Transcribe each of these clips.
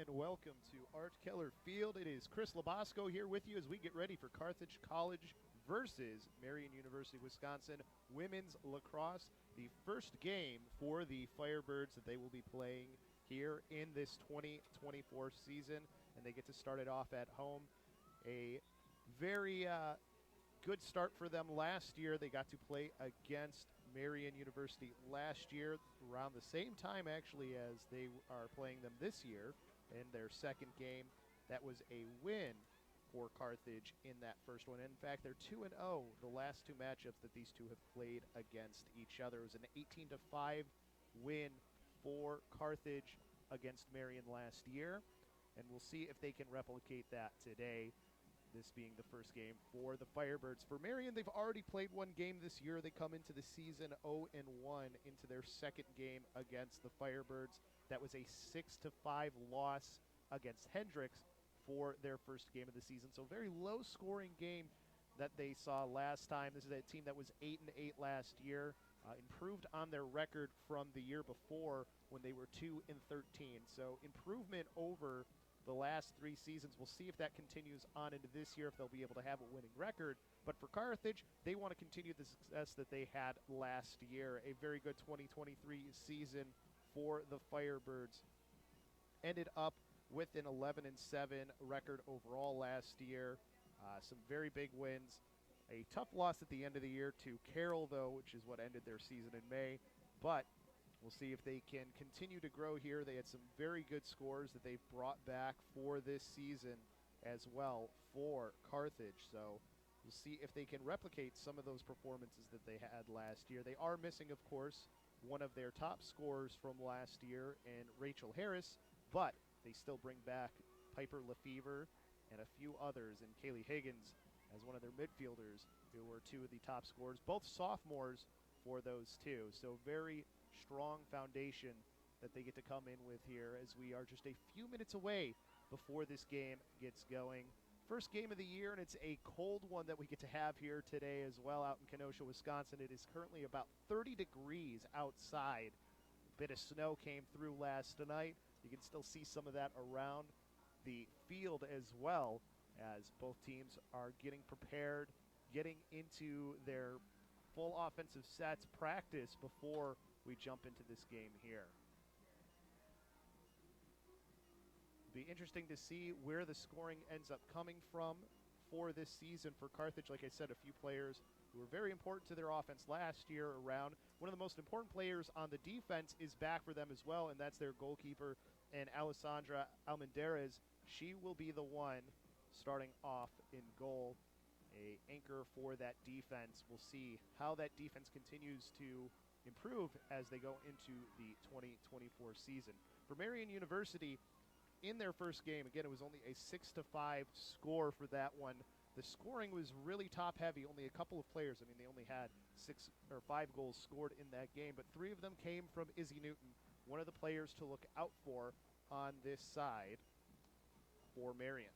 and welcome to Art Keller Field. It is Chris LoBosco here with you as we get ready for Carthage College versus Marian University, Wisconsin women's lacrosse. The first game for the Firebirds that they will be playing here in this 2024 season, and they get to start it off at home. A very good start for them last year. They got to play against Marian University last year, around the same time actually as they are playing them this year in their second game. That was a win for Carthage in that first one. In fact, they're 2-0 the last two matchups that these two have played against each other. It was an 18-5 win for Carthage against Marian last year, and we'll see if they can replicate that today, this being the first game for the Firebirds. For Marian, they've already played one game this year. They come into the season 0-1 into their second game against the Firebirds. That was a 6-5 loss against Hendricks for their first game of the season. So very low-scoring game that they saw last time. This is a team that was 8-8 last year, improved on their record from the year before when they were 2-13. So improvement over the last three seasons. We'll see if that continues on into this year, if they'll be able to have a winning record. But for Carthage, they want to continue the success that they had last year. A very good 2023 season for the Firebirds. Ended up with an 11-7 record overall last year. Some very big wins. A tough loss at the end of the year to Carroll, though, which is what ended their season in May. But we'll see if they can continue to grow here. They had some very good scores that they've brought back for this season as well for Carthage. So we'll see if they can replicate some of those performances that they had last year. They are missing, of course, one of their top scorers from last year in Rachel Harris, but they still bring back Piper Lefevre and a few others, and Kaylee Higgins as one of their midfielders, who were two of the top scorers, both sophomores for those two. So very strong foundation that they get to come in with here as we are just a few minutes away before this game gets going. First game of the year, and it's a cold one that we get to have here today as well out in Kenosha, Wisconsin. It is currently about 30 degrees outside. A bit of snow came through last night. You can still see some of that around the field as well, as both teams are getting prepared, getting into their full offensive sets practice before we jump into this game here. It'll be interesting to see where the scoring ends up coming from for this season for Carthage. Like I said, a few players who were very important to their offense last year around. One of the most important players on the defense is back for them as well, and that's their goalkeeper, and Alessandra Almendarez. She will be the one starting off in goal, a anchor for that defense. We'll see how that defense continues to improve as they go into the 2024 season. For Marian University, in their first game, again, it was only a 6-5 score for that one. The scoring was really top-heavy. Only a couple of players. I mean, they only had 6 or 5 goals scored in that game, but 3 of them came from Izzy Newton, one of the players to look out for on this side for Marian.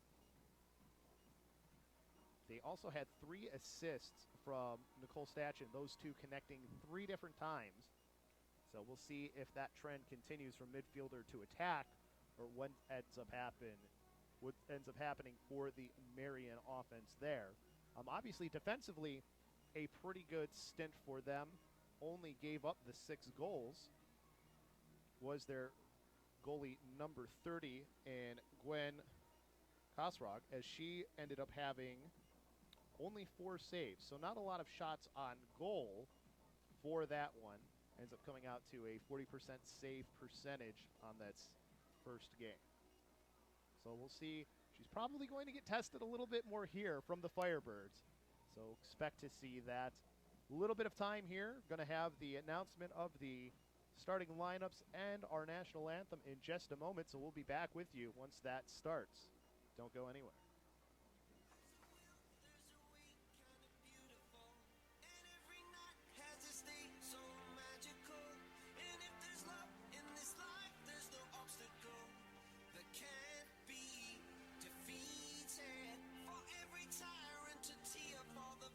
They also had 3 assists from Nicole Stachin, those two connecting 3 different times. So we'll see if that trend continues from midfielder to attack, or what ends up happening for the Marian offense there. Obviously, defensively, a pretty good stint for them. Only gave up the 6 goals. Was their goalie number 30, and Gwen Kosrog, as she ended up having only 4 saves. So not a lot of shots on goal for that one. Ends up coming out to a 40% save percentage on that first game. So we'll see. She's probably going to get tested a little bit more here from the Firebirds. So expect to see that. A little bit of time here. Going to have the announcement of the starting lineups and our national anthem in just a moment. So we'll be back with you once that starts. Don't go anywhere.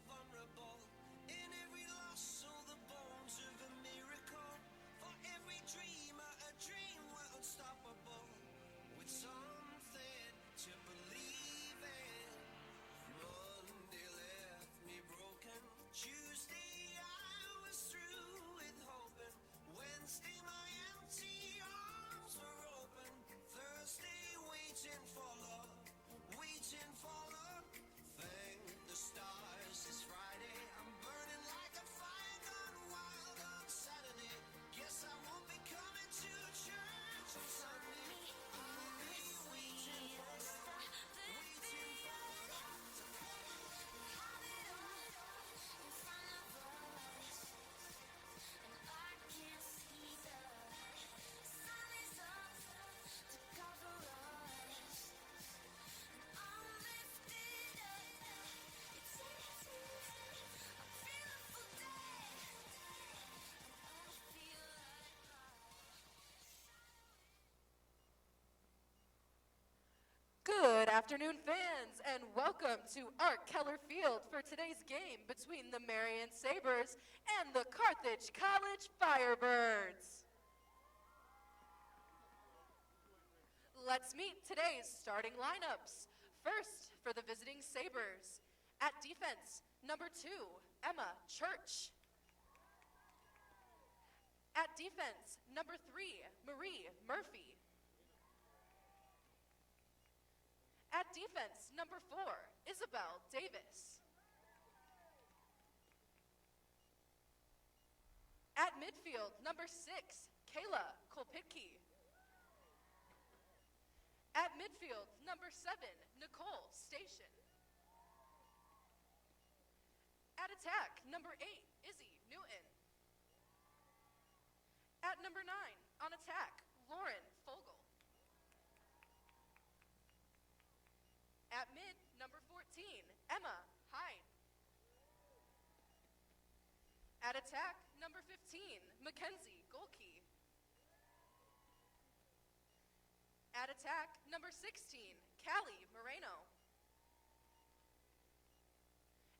Vulnerable in every loss, so the bones of a miracle. For every dreamer, a dream were unstoppable. With some afternoon, fans, and welcome to Keller Field for today's game between the Marian Sabres and the Carthage College Firebirds. Let's meet today's starting lineups. First, for the visiting Sabres, at defense, number 2, Emma Church. At defense, number 3, Marie Murphy. At defense, number 4, Isabel Davis. At midfield, number 6, Kayla Kolpitke. At midfield, number 7, Nicole Station. At attack, number 8, Izzy Newton. At number 9, on attack, Lauren Fogel. At mid, number 14, Emma Hyde. At attack, number 15, Mackenzie Golke. At attack, number 16, Callie Moreno.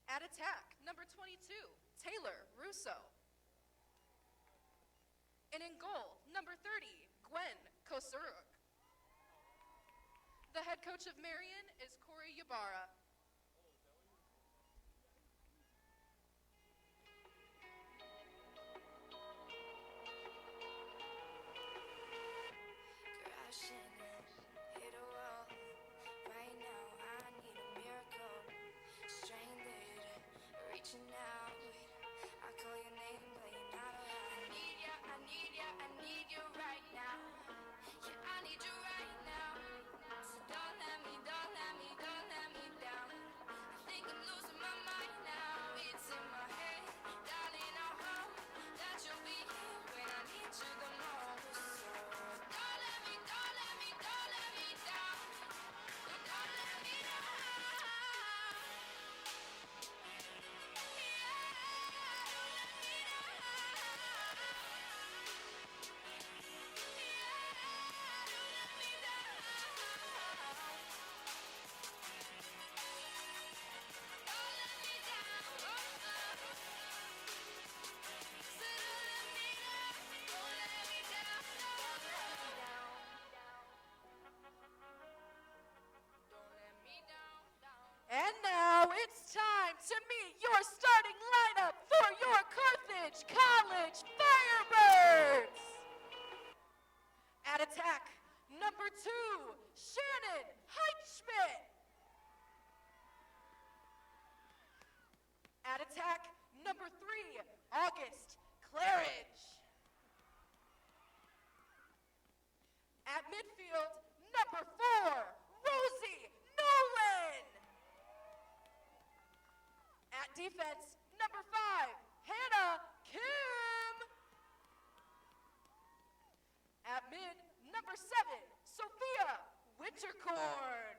At attack, number 22, Taylor Russo. And in goal, number 30, Gwen Kosuruk. The head coach of Marian is Corey Ybarra. Crashing, hit a wall. Right now, I need a miracle. Stranded, reaching out. I call your name, but you're not around. I need ya, I need ya, I need you right now. Yeah, I need you right now. So don't let me down. I think I'm losing my mind now. It's in my head, darling. I hope that you'll be here when I need you the most. So don't let me down. Don't let me down. Yeah, don't let me down. And now it's time to meet your starting lineup for your Carthage College Firebirds. At attack, number 2, Shannon Heitschmidt. At attack, number 3, August Claridge. At midfield, number 4, Rosie Nolan. At defense, number 5, Hannah Kim. At mid, number 7, Sophia Winterkorn.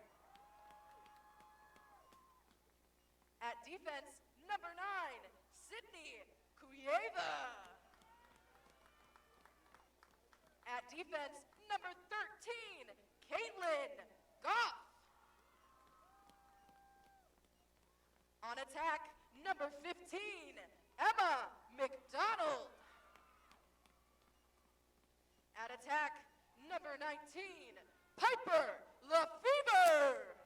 At defense, number 9, Sydney Kuyeva. At defense, number 13, Caitlin Goff. On attack, number 15, Emma McDonald. At attack, number 19, Piper Lefever.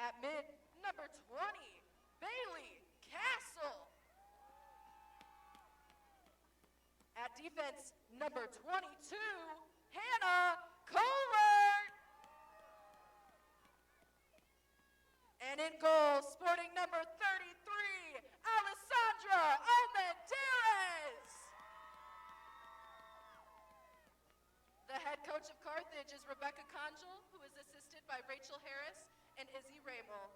At mid, number 20, Bailey Castle. At defense, number 22, Hannah Kohler. And in goal, sporting number 33, Alessandra Almendarez. The head coach of Carthage is Rebecca Conjal, who is assisted by Rachel Harris and Izzy Ramel.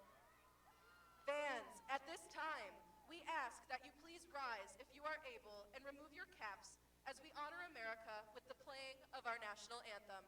Fans, at this time, we ask that you please rise if you are able and remove your caps as we honor America with the playing of our national anthem.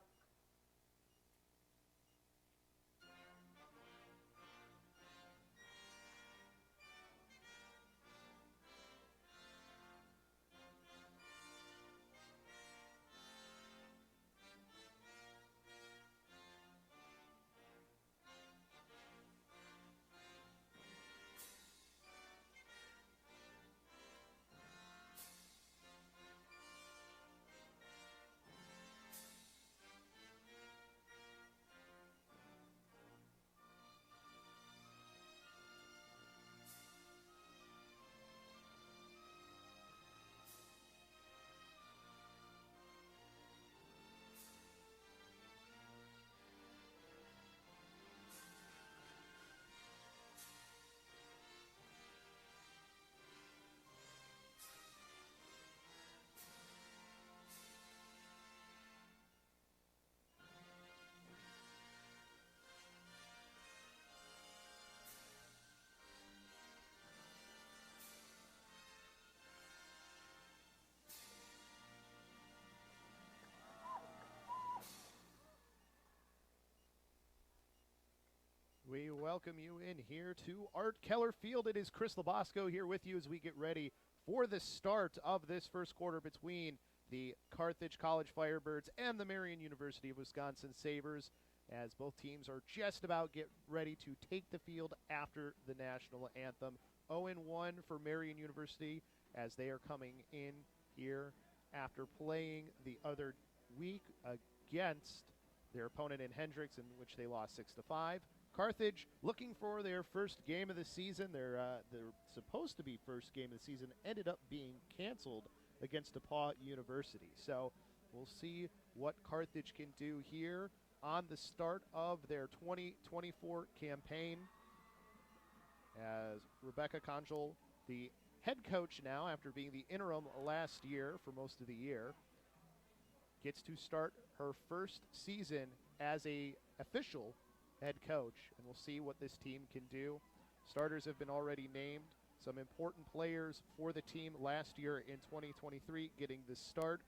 welcome you in here to Art Keller Field. It is Chris LoBosco here with you as we get ready for the start of this first quarter between the Carthage College Firebirds and the Marian University of Wisconsin Sabres, as both teams are just about get ready to take the field after the national anthem. 0-1 for Marian University as they are coming in here after playing the other week against their opponent in Hendricks, in which they lost 6-5. Carthage looking for their first game of the season. Their supposed to be first game of the season ended up being canceled against DePauw University. So we'll see what Carthage can do here on the start of their 2024 campaign, as Rebecca Conjol, the head coach now after being the interim last year for most of the year, gets to start her first season as a official head coach, and we'll see what this team can do. Starters have been already named. Some important players for the team last year in 2023 getting the start.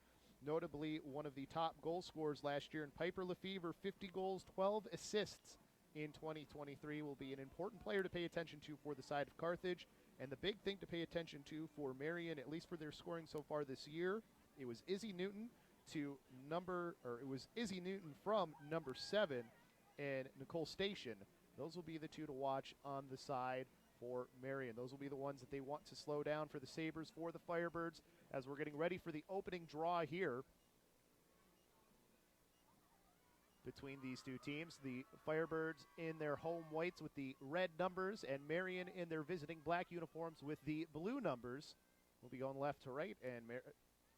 Notably, one of the top goal scorers last year in Piper Lefevre, 50 goals, 12 assists in 2023, will be an important player to pay attention to for the side of Carthage. And the big thing to pay attention to for Marian, at least for their scoring so far this year, it was Izzy Newton from number 7 and Nicole Station. Those will be the two to watch on the side for Marian. Those will be the ones that they want to slow down for the Sabres. For the Firebirds, as we're getting ready for the opening draw here between these two teams, the Firebirds in their home whites with the red numbers and Marian in their visiting black uniforms with the blue numbers. Will be going left to right, and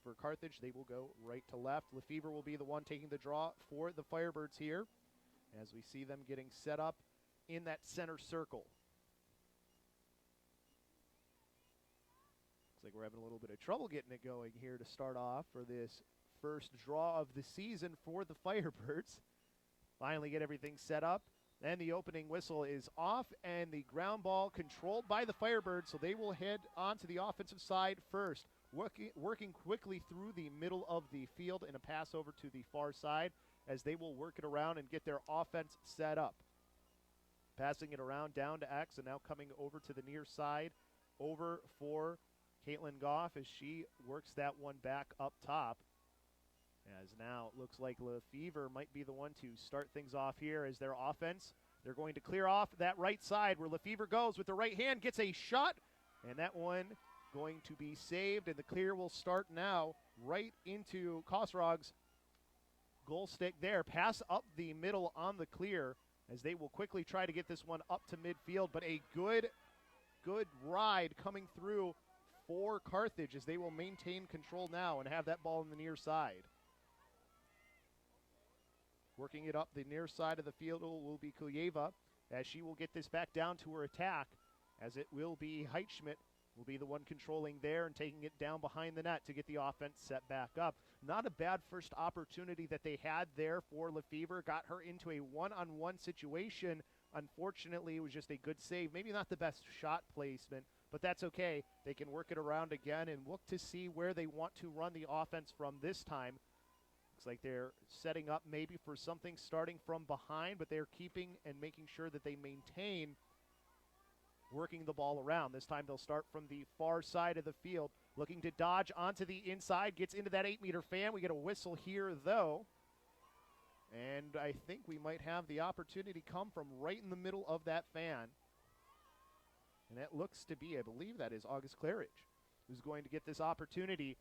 for Carthage, they will go right to left. Lefevre will be the one taking the draw for the Firebirds here, as we see them getting set up in that center circle. Looks like we're having a little bit of trouble getting it going here to start off for this first draw of the season for the Firebirds. Finally get everything set up. Then the opening whistle is off, and the ground ball controlled by the Firebirds, so they will head onto the offensive side first. Working quickly through the middle of the field in a pass over to the far side, as they will work it around and get their offense set up. Passing it around down to X, and now coming over to the near side, over for Caitlin Goff as she works that one back up top. As now it looks like Lefevre might be the one to start things off here as their offense. They're going to clear off that right side where Lefevre goes with the right hand, gets a shot, and that one going to be saved, and the clear will start now right into Kosrog's goal stick there. Pass up the middle on the clear as they will quickly try to get this one up to midfield, but a good ride coming through for Carthage as they will maintain control now and have that ball on the near side. Working it up the near side of the field will be Kuyeva as she will get this back down to her attack, as it will be Heitschmidt will be the one controlling there and taking it down behind the net to get the offense set back up. Not a bad first opportunity that they had there for Lefevre. Got her into a one-on-one situation. Unfortunately, it was just a good save. Maybe not the best shot placement, but that's okay. They can work it around again and look to see where they want to run the offense from this time. Looks like they're setting up maybe for something starting from behind, but they're keeping and making sure that they maintain working the ball around. This time they'll start from the far side of the field, looking to dodge onto the inside, gets into that 8-meter fan. We get a whistle here, though. And I think we might have the opportunity come from right in the middle of that fan. And that looks to be, I believe that is August Claridge, who's going to get this opportunity.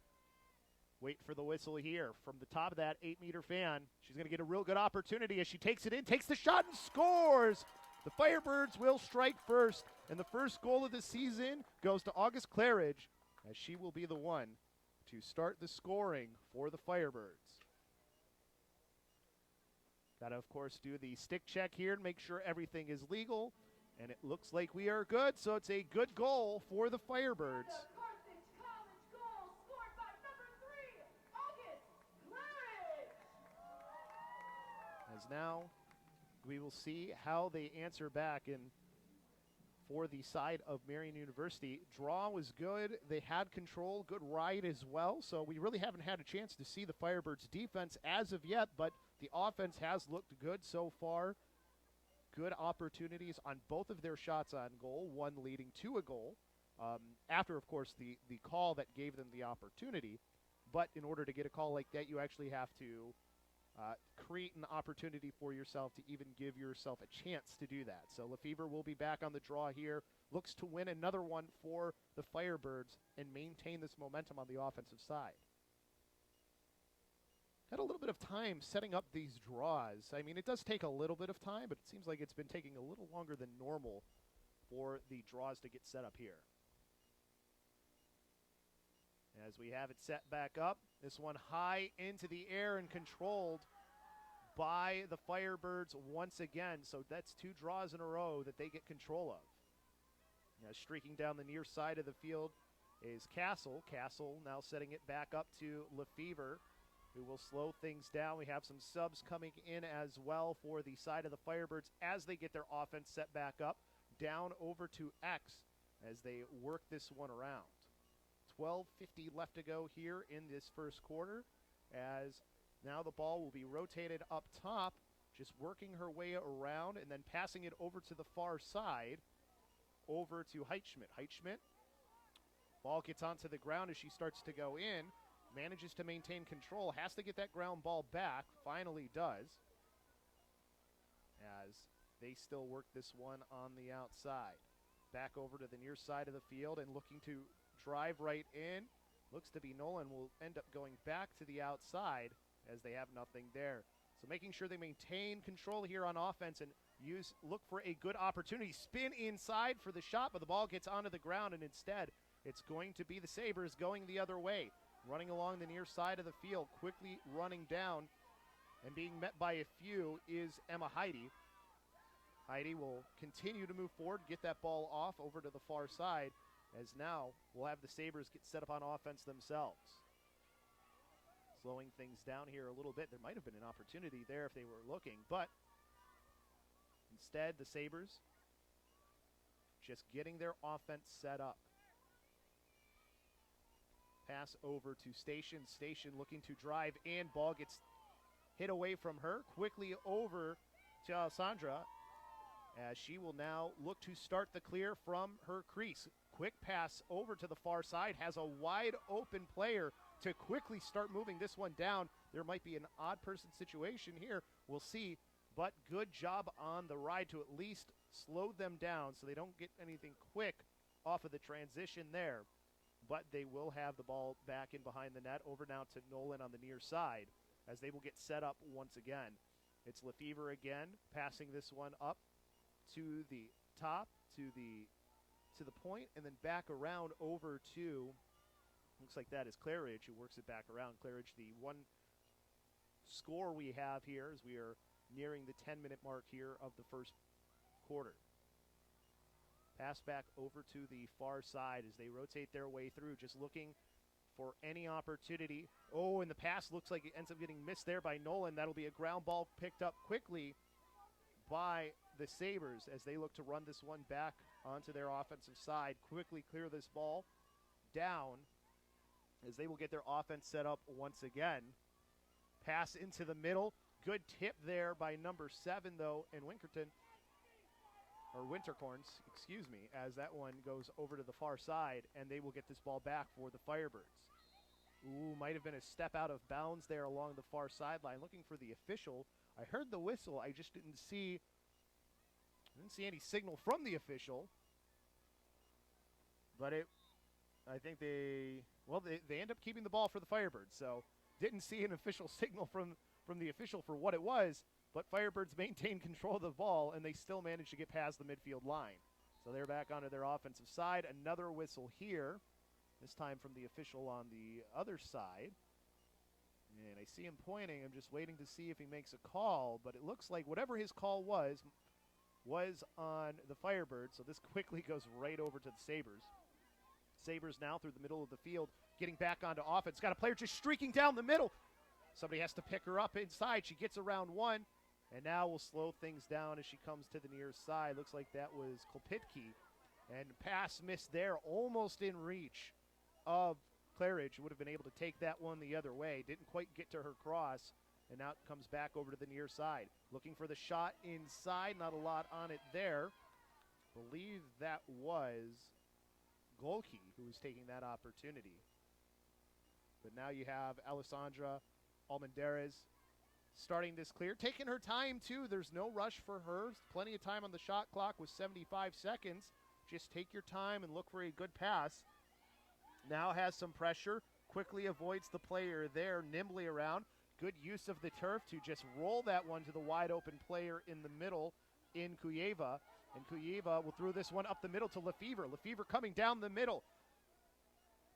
Wait for the whistle here from the top of that 8-meter fan. She's going to get a real good opportunity as she takes it in, takes the shot, and scores! The Firebirds will strike first, and the first goal of the season goes to August Claridge, as she will be the one to start the scoring for the Firebirds. Got to, of course, do the stick check here and make sure everything is legal, and it looks like we are good, so it's a good goal for the Firebirds. As now we will see how they answer back. And for the side of Marian University, draw was good. They had control, good ride as well. So we really haven't had a chance to see the Firebirds defense as of yet, but the offense has looked good so far. good opportunities on both of their shots on goal, one leading to a goal, after, of course, the call that gave them the opportunity. But in order to get a call like that, you actually have to create an opportunity for yourself to even give yourself a chance to do that. So Lefevre will be back on the draw here, looks to win another one for the Firebirds and maintain this momentum on the offensive side. Had a little bit of time setting up these draws. I mean, it does take a little bit of time, but it seems like it's been taking a little longer than normal for the draws to get set up here. As we have it set back up, this one high into the air and controlled by the Firebirds once again. So that's 2 draws in a row that they get control of. Now streaking down the near side of the field is Castle. Castle now setting it back up to Lefevre, who will slow things down. We have some subs coming in as well for the side of the Firebirds as they get their offense set back up. Down over to X as they work this one around. 12:50 left to go here in this first quarter, as now the ball will be rotated up top, just working her way around and then passing it over to the far side, over to Heitschmidt. Heitschmidt, ball gets onto the ground as she starts to go in, manages to maintain control, has to get that ground ball back, finally does, as they still work this one on the outside. Back over to the near side of the field and looking to drive right in. Looks to be Nolan will end up going back to the outside as they have nothing there. So making sure they maintain control here on offense and look for a good opportunity. Spin inside for the shot, but the ball gets onto the ground, and instead it's going to be the Sabres going the other way. Running along the near side of the field, quickly running down and being met by a few is Emma Heidi. Heidi will continue to move forward, get that ball off over to the far side, as now we'll have the Sabres get set up on offense themselves. Slowing things down here a little bit. There might have been an opportunity there if they were looking, but instead the Sabres just getting their offense set up. Pass over to Station. Station looking to drive in. Ball gets hit away from her. Quickly over to Alessandra, as she will now look to start the clear from her crease. Quick pass over to the far side, has a wide open player to quickly start moving this one down. There might be an odd person situation here, we'll see, but good job on the ride to at least slow them down so they don't get anything quick off of the transition there. But they will have the ball back in behind the net. Over now to Nolan on the near side as they will get set up once again. It's Lefevre again, passing this one up to the top, to the point, and then back around over to, looks like that is Claridge who works it back around. Claridge, the one score we have here as we are nearing the 10-minute mark here of the first quarter. Pass back over to the far side as they rotate their way through, just looking for any opportunity. Oh, and the pass looks like it ends up getting missed there by Nolan. That'll be a ground ball picked up quickly by the Sabres as they look to run this one back onto their offensive side. Quickly clear this ball down as they will get their offense set up once again. Pass into the middle. Good tip there by number 7, though, in Winterkorns, excuse me, as that one goes over to the far side, and they will get this ball back for the Firebirds. Ooh, might have been a step out of bounds there along the far sideline. Looking for the official. I heard the whistle. I just didn't see any signal from the official. But I think they end up keeping the ball for the Firebirds. So didn't see an official signal from the official for what it was. But Firebirds maintain control of the ball, and they still manage to get past the midfield line. So they're back onto their offensive side. Another whistle here, this time from the official on the other side. And I see him pointing. I'm just waiting to see if he makes a call. But it looks like whatever his call was on the Firebirds. So this quickly goes right over to the Sabres. Sabres now through the middle of the field, getting back onto offense. Got a player just streaking down the middle. Somebody has to pick her up inside. She gets around one. And now we'll slow things down as she comes to the near side. Looks like that was Kolpitki. And pass missed there, almost in reach of Claridge. Would have been able to take that one the other way. Didn't quite get to her cross and now it comes back over to the near side. Looking for the shot inside, not a lot on it there. Believe that was Golke who was taking that opportunity. But now you have Alessandra Almendarez starting this clear, taking her time too. There's no rush for her. Plenty of time on the shot clock with 75 seconds. Just take your time and look for a good pass. Now has some pressure, quickly avoids the player there, nimbly around. Good use of the turf to just roll that one to the wide open player in the middle in Kuyeva. And Kuyeva will throw this one up the middle to Lefevre. Lefevre coming down the middle.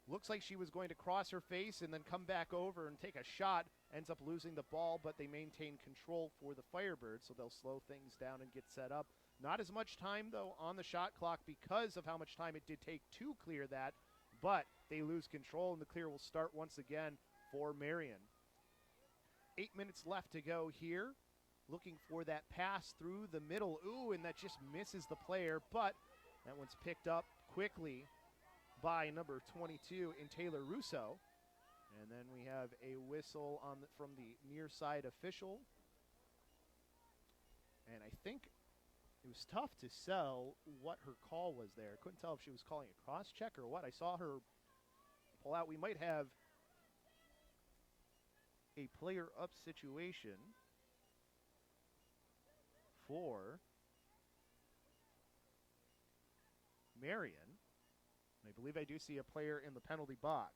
Looks like she was going to cross her face and then come back over and take a shot. Ends up losing the ball, but they maintain control for the Firebirds, so they'll slow things down and get set up. Not as much time, though, on the shot clock because of how much time it did take to clear that, but they lose control, and the clear will start once again for Marian. 8 minutes left to go here. Looking for that pass through the middle. Ooh, and that just misses the player, but that one's picked up quickly by number 22 in Taylor Russo. And then we have a whistle from the near side official. And I think it was tough to sell what her call was there. Couldn't tell if she was calling a cross check or what. I saw her pull out. We might have a player up situation for Marian. I believe I do see a player in the penalty box.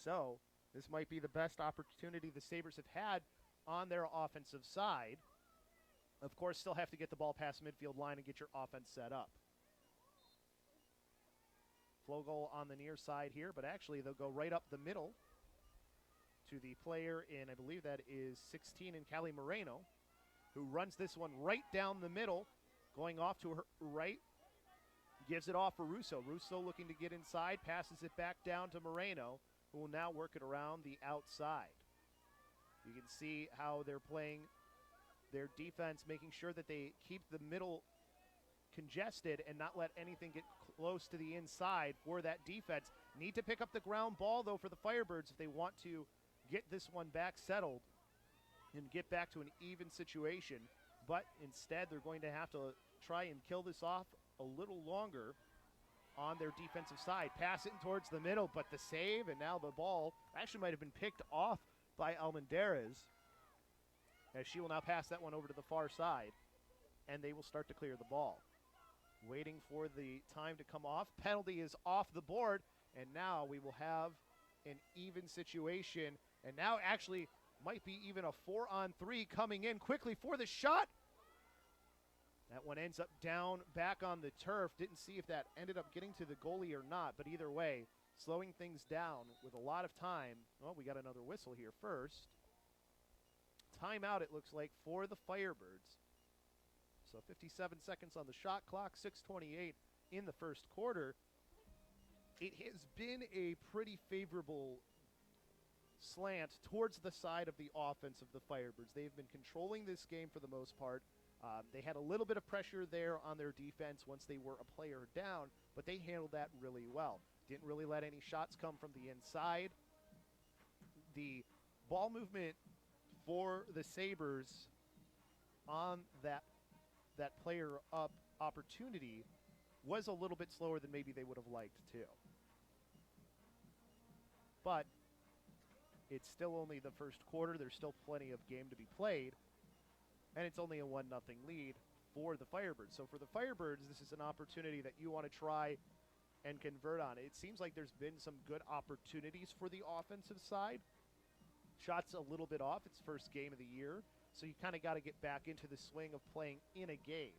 So this might be the best opportunity the Sabres have had on their offensive side. Of course, still have to get the ball past midfield line and get your offense set up. Flow goal on the near side here, but actually they'll go right up the middle to the player in, I believe that is 16 in Callie Moreno, who runs this one right down the middle, going off to her right. Gives it off for Russo. Russo looking to get inside, passes it back down to Moreno, who will now work it around the outside. You can see how they're playing their defense, making sure that they keep the middle congested and not let anything get close to the inside for that defense. Need to pick up the ground ball, though, for the Firebirds if they want to get this one back settled and get back to an even situation. But instead, they're going to have to try and kill this off a little longer on their defensive side. Pass it towards the middle, but the save, and now the ball actually might have been picked off by Almendarez, as she will now pass that one over to the far side, and they will start to clear the ball. Waiting for the time to come off. Penalty is off the board, and now we will have an even situation, and now actually might be even a 4-on-3 coming in quickly for the shot. That one ends up down back on the turf. Didn't see if that ended up getting to the goalie or not, but either way, slowing things down with a lot of time. Well, we got another whistle here first. Timeout, it looks like, for the Firebirds. So 57 seconds on the shot clock, 6:28 in the first quarter. It has been a pretty favorable slant towards the side of the offense of the Firebirds. They've been controlling this game for the most part. They had a little bit of pressure there on their defense once they were a player down, but they handled that really well. Didn't really let any shots come from the inside. The ball movement for the Sabres on that player up opportunity was a little bit slower than maybe they would have liked to. But it's still only the first quarter. There's still plenty of game to be played. And it's only a 1-0 lead for the Firebirds. So for the Firebirds, this is an opportunity that you want to try and convert on. It seems like there's been some good opportunities for the offensive side. Shots a little bit off. It's first game of the year. So you kind of got to get back into the swing of playing in a game.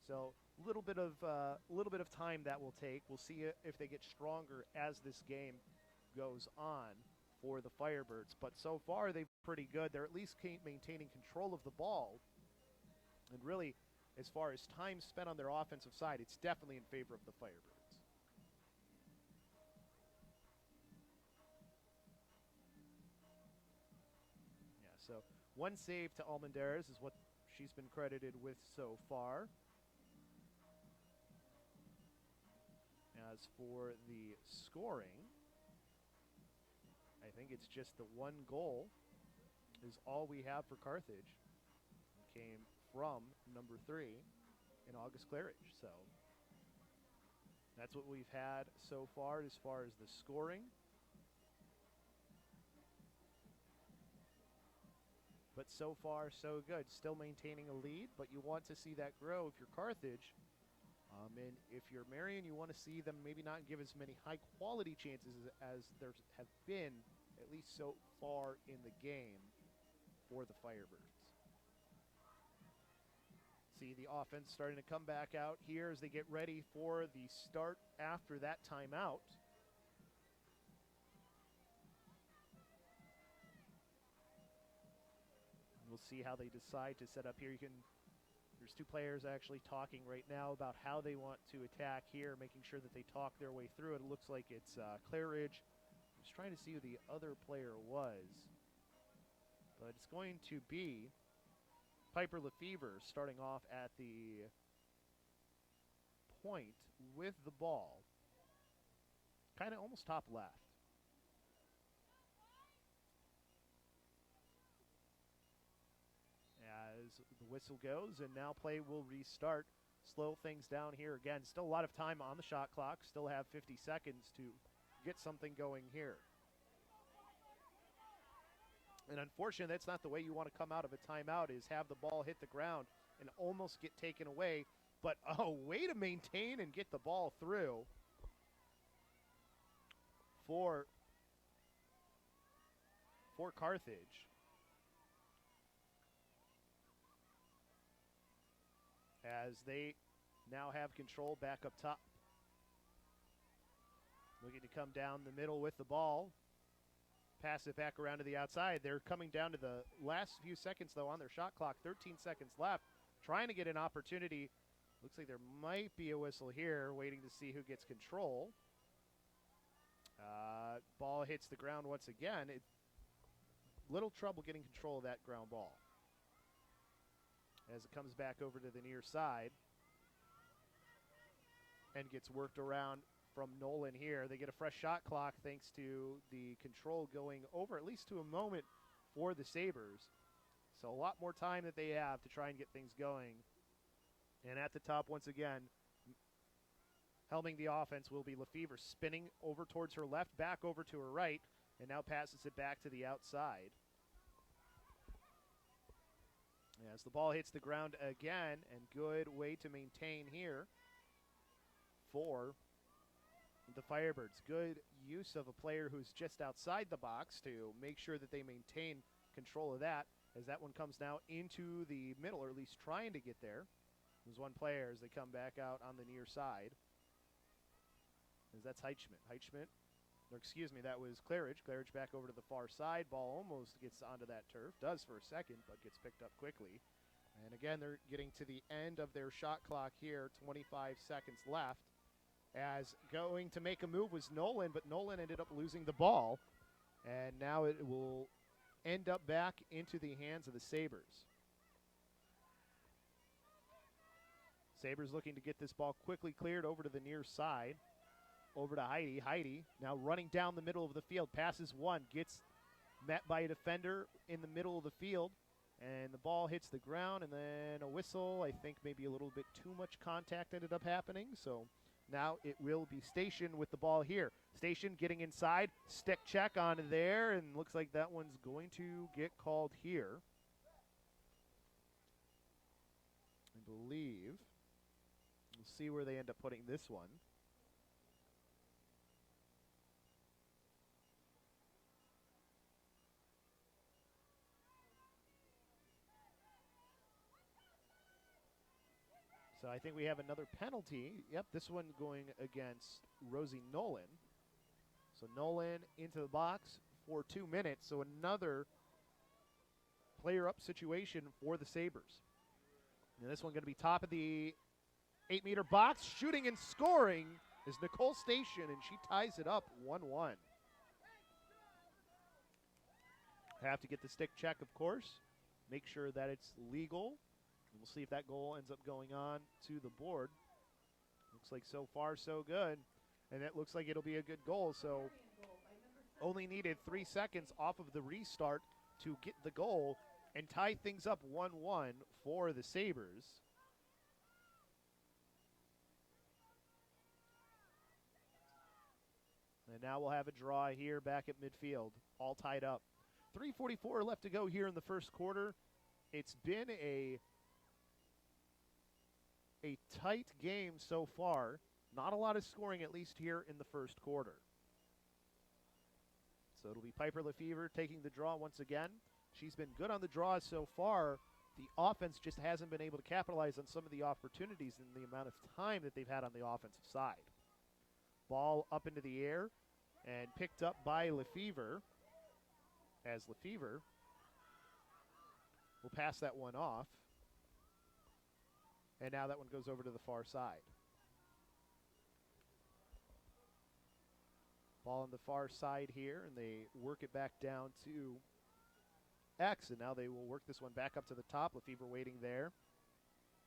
So a little bit of time that will take. We'll see if they get stronger as this game goes on for the Firebirds. But so far, they've been pretty good. They're at least maintaining control of the ball. And really, as far as time spent on their offensive side, it's definitely in favor of the Firebirds. Yeah, so one save to Almendarez is what she's been credited with so far. As for the scoring, I think it's just the one goal is all we have for Carthage. It came from number 3 in August Claridge. So that's what we've had so far as the scoring. But so far, so good. Still maintaining a lead, but you want to see that grow if you're Carthage. And if you're Marian, you want to see them maybe not give as many high-quality chances as there have been, at least so far in the game, for the Firebirds. See the offense starting to come back out here as they get ready for the start after that timeout. We'll see how they decide to set up here. There's two players actually talking right now about how they want to attack here, making sure that they talk their way through it. It looks like it's Claridge. I'm just trying to see who the other player was. But it's going to be Piper Lefevre starting off at the point with the ball. Kind of almost top left. As the whistle goes, and now play will restart. Slow things down here again. Still a lot of time on the shot clock. Still have 50 seconds to get something going here. And unfortunately, that's not the way you want to come out of a timeout, is have the ball hit the ground and almost get taken away. But a way to maintain and get the ball through for Carthage. As they now have control back up top. Looking to come down the middle with the ball. Pass it back around to the outside. They're coming down to the last few seconds, though, on their shot clock. 13 seconds left. Trying to get an opportunity. Looks like there might be a whistle here, waiting to see who gets control. Ball hits the ground once again. Little trouble getting control of that ground ball. As it comes back over to the near side and gets worked around from Nolan here. They get a fresh shot clock thanks to the control going over, at least to a moment, for the Sabres. So a lot more time that they have to try and get things going. And at the top, once again, helming the offense will be Lefevre, spinning over towards her left, back over to her right, and now passes it back to the outside. As the ball hits the ground again, and good way to maintain here for the Firebirds. Good use of a player who's just outside the box to make sure that they maintain control of that, as that one comes now into the middle, or at least trying to get there. There's one player as they come back out on the near side. As that's Heichman. Or excuse me, that was Claridge. Claridge back over to the far side. Ball almost gets onto that turf. Does for a second, but gets picked up quickly. And again, they're getting to the end of their shot clock here. 25 seconds left. As going to make a move was Nolan, but Nolan ended up losing the ball. And now it will end up back into the hands of the Sabres. Sabres looking to get this ball quickly cleared over to the near side. Over to Heidi. Heidi now running down the middle of the field. Passes one. Gets met by a defender in the middle of the field. And the ball hits the ground, and then a whistle. I think maybe a little bit too much contact ended up happening. So now it will be Station with the ball here. Station getting inside. Stick check on there, and looks like that one's going to get called here. I believe. We'll see where they end up putting this one. So I think we have another penalty. Yep, this one going against Rosie Nolan. So Nolan into the box for 2 minutes. So another player up situation for the Sabres. And this one going to be top of the 8-meter box. Shooting and scoring is Nicole Station, and she ties it up 1-1. Have to get the stick check, of course. Make sure that it's legal. We'll see if that goal ends up going on to the board. Looks like so far so good. And it looks like it'll be a good goal. So only needed 3 seconds off of the restart to get the goal and tie things up 1-1 for the Sabres. And now we'll have a draw here back at midfield, all tied up. 3:44 left to go here in the first quarter. It's been a tight game so far. Not a lot of scoring, at least here in the first quarter. So it'll be Piper Lefevre taking the draw once again. She's been good on the draws so far. The offense just hasn't been able to capitalize on some of the opportunities in the amount of time that they've had on the offensive side. Ball up into the air and picked up by Lefevre, as Lefevre will pass that one off. And now that one goes over to the far side. Ball on the far side here, and they work it back down to X, and now they will work this one back up to the top. Lefevre waiting there.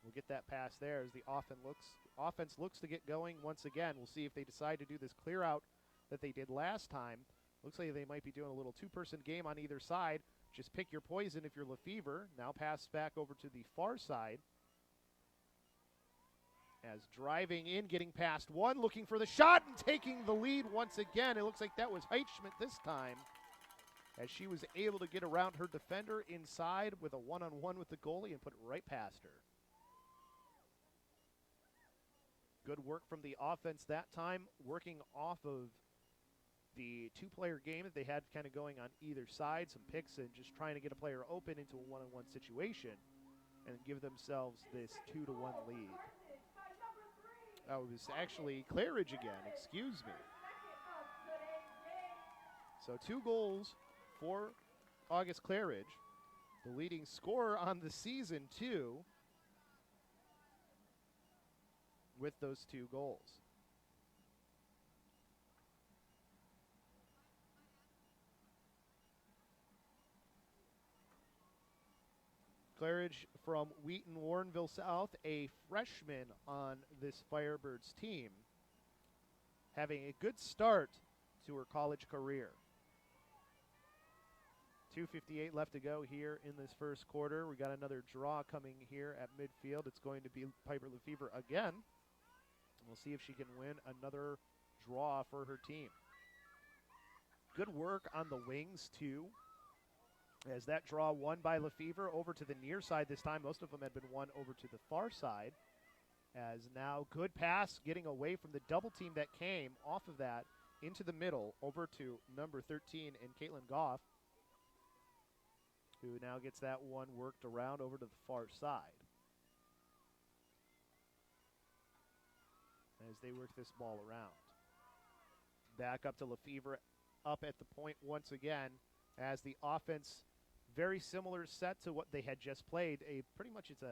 We'll get that pass there as the offense looks to get going once again. We'll see if they decide to do this clear out that they did last time. Looks like they might be doing a little two-person game on either side. Just pick your poison if you're Lefevre. Now pass back over to the far side. As driving in, getting past one, looking for the shot and taking the lead once again. It looks like that was Heitschmidt this time, as she was able to get around her defender inside with a one-on-one with the goalie and put it right past her. Good work from the offense that time, working off of the two-player game that they had kind of going on either side, some picks and just trying to get a player open into a one-on-one situation and give themselves this 2-1 lead. Oh, it was actually Claridge again, excuse me. So 2 goals for August Claridge, the leading scorer on the season too, with those 2 goals. Claridge from Wheaton, Warrenville South, a freshman on this Firebirds team, having a good start to her college career. 2:58 left to go here in this first quarter. We got another draw coming here at midfield. It's going to be Piper Lefevre again. We'll see if she can win another draw for her team. Good work on the wings too, as that draw won by Lefevre over to the near side this time. Most of them had been won over to the far side. As now good pass getting away from the double team that came off of that into the middle over to number 13 in Caitlin Goff, who now gets that one worked around over to the far side. As they work this ball around. Back up to Lefevre, up at the point once again, as the offense, very similar set to what they had just played. Pretty much it's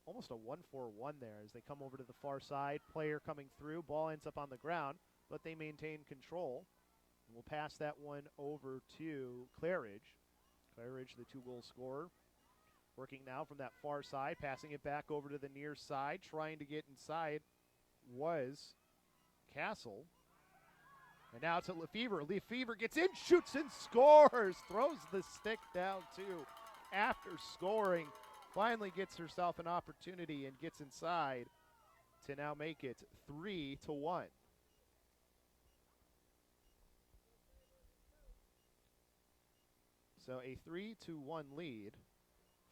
almost a 1-4-1 there as they come over to the far side. Player coming through, ball ends up on the ground, but they maintain control. And we'll pass that one over to Claridge. Claridge, the 2-goal scorer. Working now from that far side, passing it back over to the near side. Trying to get inside was Castle. And now it's at Lefevre. Lefevre gets in, shoots and scores. Throws the stick down too after scoring. Finally gets herself an opportunity and gets inside to now make it 3-1. So a 3-1 lead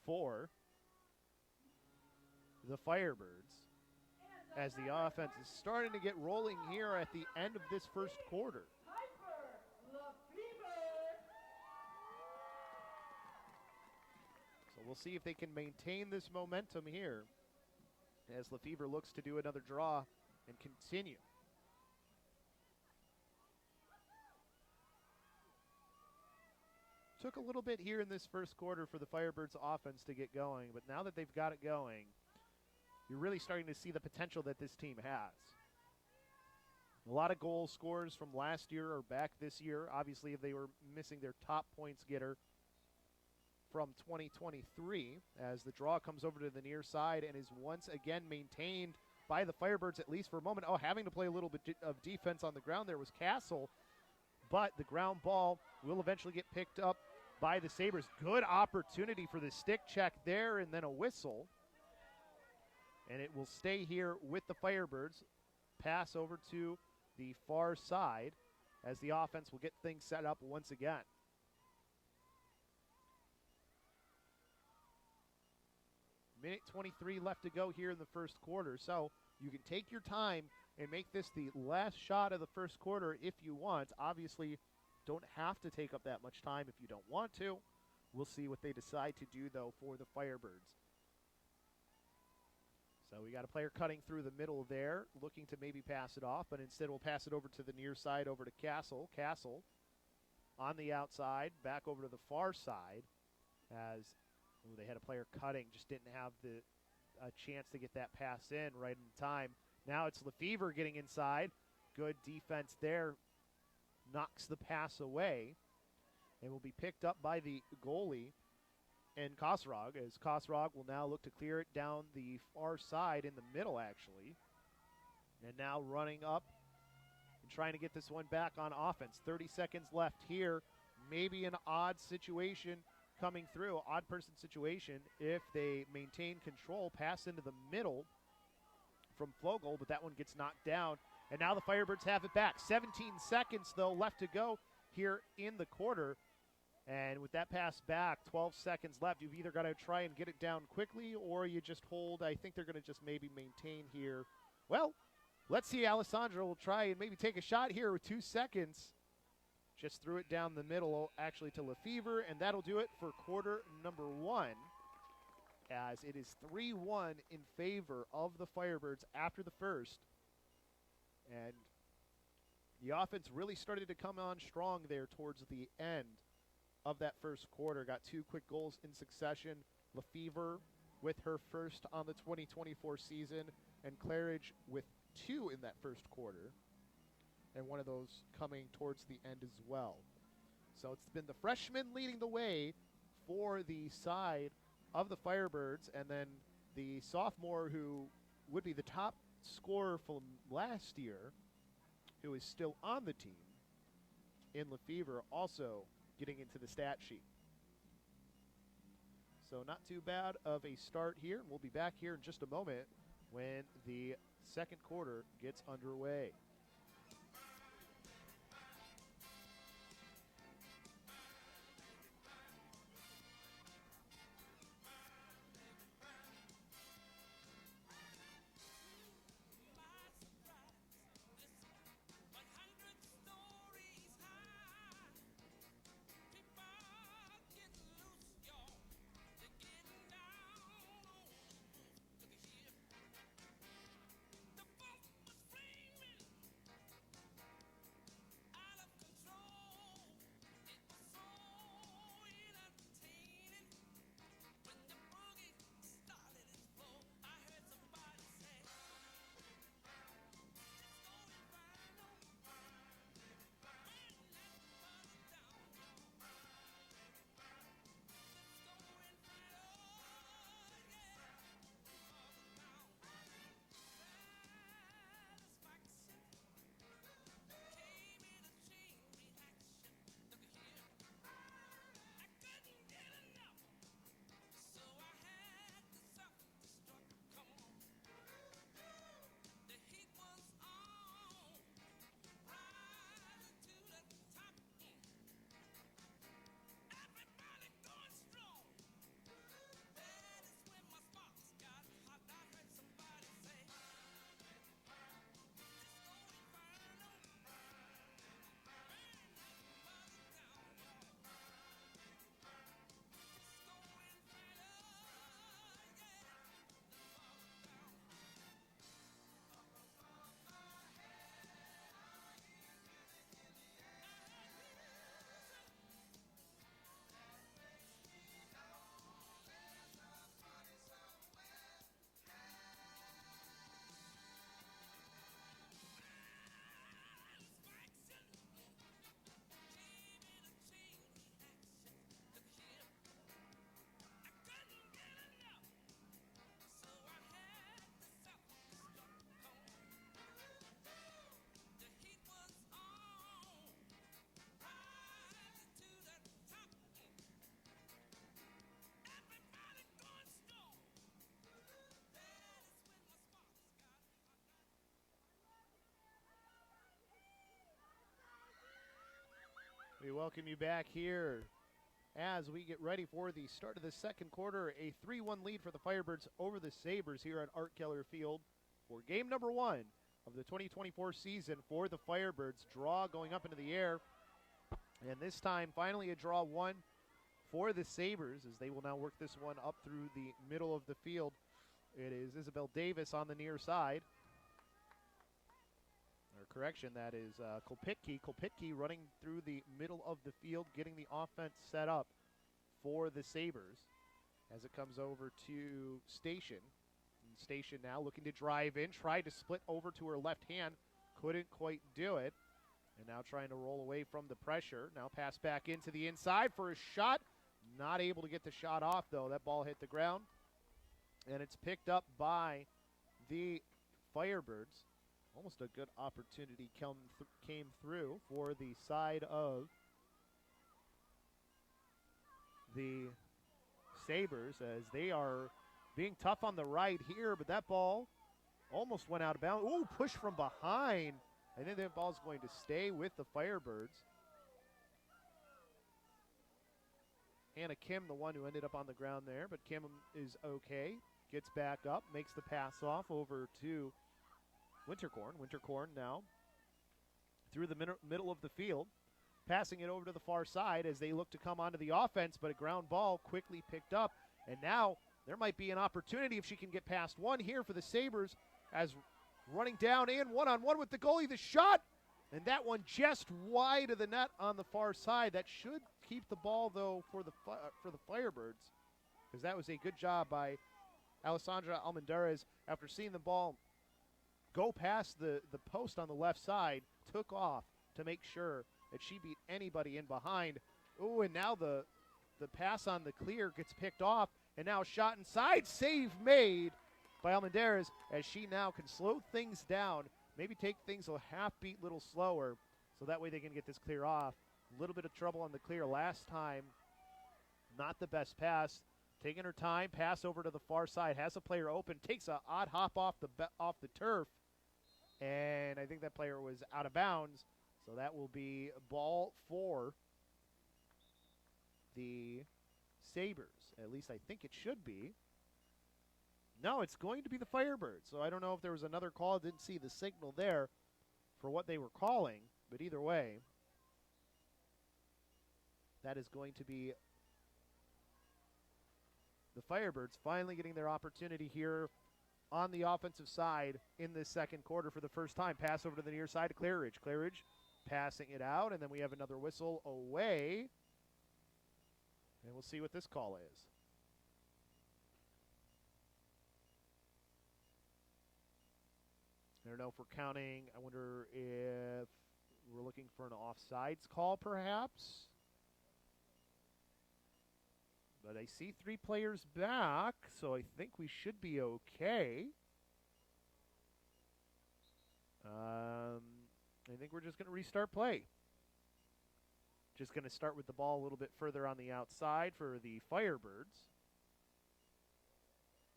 for the Firebirds, as the offense is starting to get rolling here at the end of this first quarter. So we'll see if they can maintain this momentum here as Lefevre looks to do another draw and continue. Took a little bit here in this first quarter for the Firebirds offense to get going, but now that they've got it going, you're really starting to see the potential that this team has. A lot of goal scorers from last year are back this year. Obviously, they were missing their top points getter from 2023, as the draw comes over to the near side and is once again maintained by the Firebirds, at least for a moment. Oh, having to play a little bit of defense on the ground there was Castle. but the ground ball will eventually get picked up by the Sabres. Good opportunity for the stick check there, and then a whistle. And it will stay here with the Firebirds. Pass over to the far side as the offense will get things set up once again. Minute 23 left to go here in the first quarter, so you can take your time and make this the last shot of the first quarter if you want. Obviously, don't have to take up that much time if you don't want to. We'll see what they decide to do, though, for the Firebirds. So we got a player cutting through the middle there, looking to maybe pass it off, but instead we'll pass it over to the near side, over to Castle. Castle on the outside, back over to the far side as they had a player cutting, just didn't have a chance to get that pass in right in time. Now it's Lefevre getting inside. Good defense there. Knocks the pass away and will be picked up by the goalie and Kosrog, as Kosrog will now look to clear it down the far side in the middle, actually. And now running up and trying to get this one back on offense. 30 seconds left here. Maybe an odd situation coming through, odd person situation if they maintain control. Pass into the middle from Flogel, but that one gets knocked down. And now the Firebirds have it back. 17 seconds, though, left to go here in the quarter. And with that pass back, 12 seconds left, you've either got to try and get it down quickly or you just hold. I think they're going to just maybe maintain here. Well, let's see. Alessandro will try and maybe take a shot here with 2 seconds. Just threw it down the middle, actually, to Lefevre, and that'll do it for quarter number 1, as it is 3-1 in favor of the Firebirds after the first. And the offense really started to come on strong there towards the end of that first quarter. Got 2 quick goals in succession. Lefevre with her first on the 2024 season, and Claridge with 2 in that first quarter, and one of those coming towards the end as well. So it's been the freshman leading the way for the side of the Firebirds, and then the sophomore who would be the top scorer from last year, who is still on the team in Lefevre, also getting into the stat sheet. So not too bad of a start here. We'll be back here in just a moment when the second quarter gets underway. We welcome you back here as we get ready for the start of the second quarter. A 3-1 lead for the Firebirds over the Sabres here at Art Keller Field for game number 1 of the 2024 season for the Firebirds. Draw going up into the air, and this time finally a draw 1 for the Sabres as they will now work this one up through the middle of the field. It is Isabel Davis on the near side. Or correction, that is Kolpitke. Kolpitke running through the middle of the field, getting the offense set up for the Sabres as it comes over to Station. And Station now looking to drive in, tried to split over to her left hand, couldn't quite do it. And now trying to roll away from the pressure. Now pass back into the inside for a shot. Not able to get the shot off, though. That ball hit the ground. And it's picked up by the Firebirds. Almost a good opportunity came through for the side of the Sabres as they are being tough on the right here, but that ball almost went out of bounds. Ooh, push from behind. I think that ball's going to stay with the Firebirds. Hannah Kim, the one who ended up on the ground there, but Kim is okay. Gets back up, makes the pass off over to Winterkorn. Winterkorn now through the middle of the field, passing it over to the far side as they look to come onto the offense, but a ground ball quickly picked up. And now there might be an opportunity if she can get past one here for the Sabres as running down in one-on-one with the goalie. The shot, and that one just wide of the net on the far side. That should keep the ball, though, for the Firebirds, because that was a good job by Alessandra Almendarez after seeing the ball go past the post on the left side, took off to make sure that she beat anybody in behind. Ooh, and now the pass on the clear gets picked off, and now shot inside, save made by Almendarez as she now can slow things down, maybe take things a half beat little slower, so that way they can get this clear off. A little bit of trouble on the clear last time. Not the best pass. Taking her time, pass over to the far side, has a player open, takes an odd hop off the turf, and I think that player was out of bounds, so that will be a ball for the Sabres. At least I think it should be. No, it's going to be the Firebirds, so I don't know if there was another call. I didn't see the signal there for what they were calling, but either way, that is going to be the Firebirds finally getting their opportunity here on the offensive side in this second quarter for the first time. Pass over to the near side to Claridge. Claridge passing it out, and then we have another whistle away. And we'll see what this call is. I don't know if we're counting. I wonder if we're looking for an offsides call, perhaps. But I see 3 players back, so I think we should be okay. I think we're just going to restart play. Just going to start with the ball a little bit further on the outside for the Firebirds.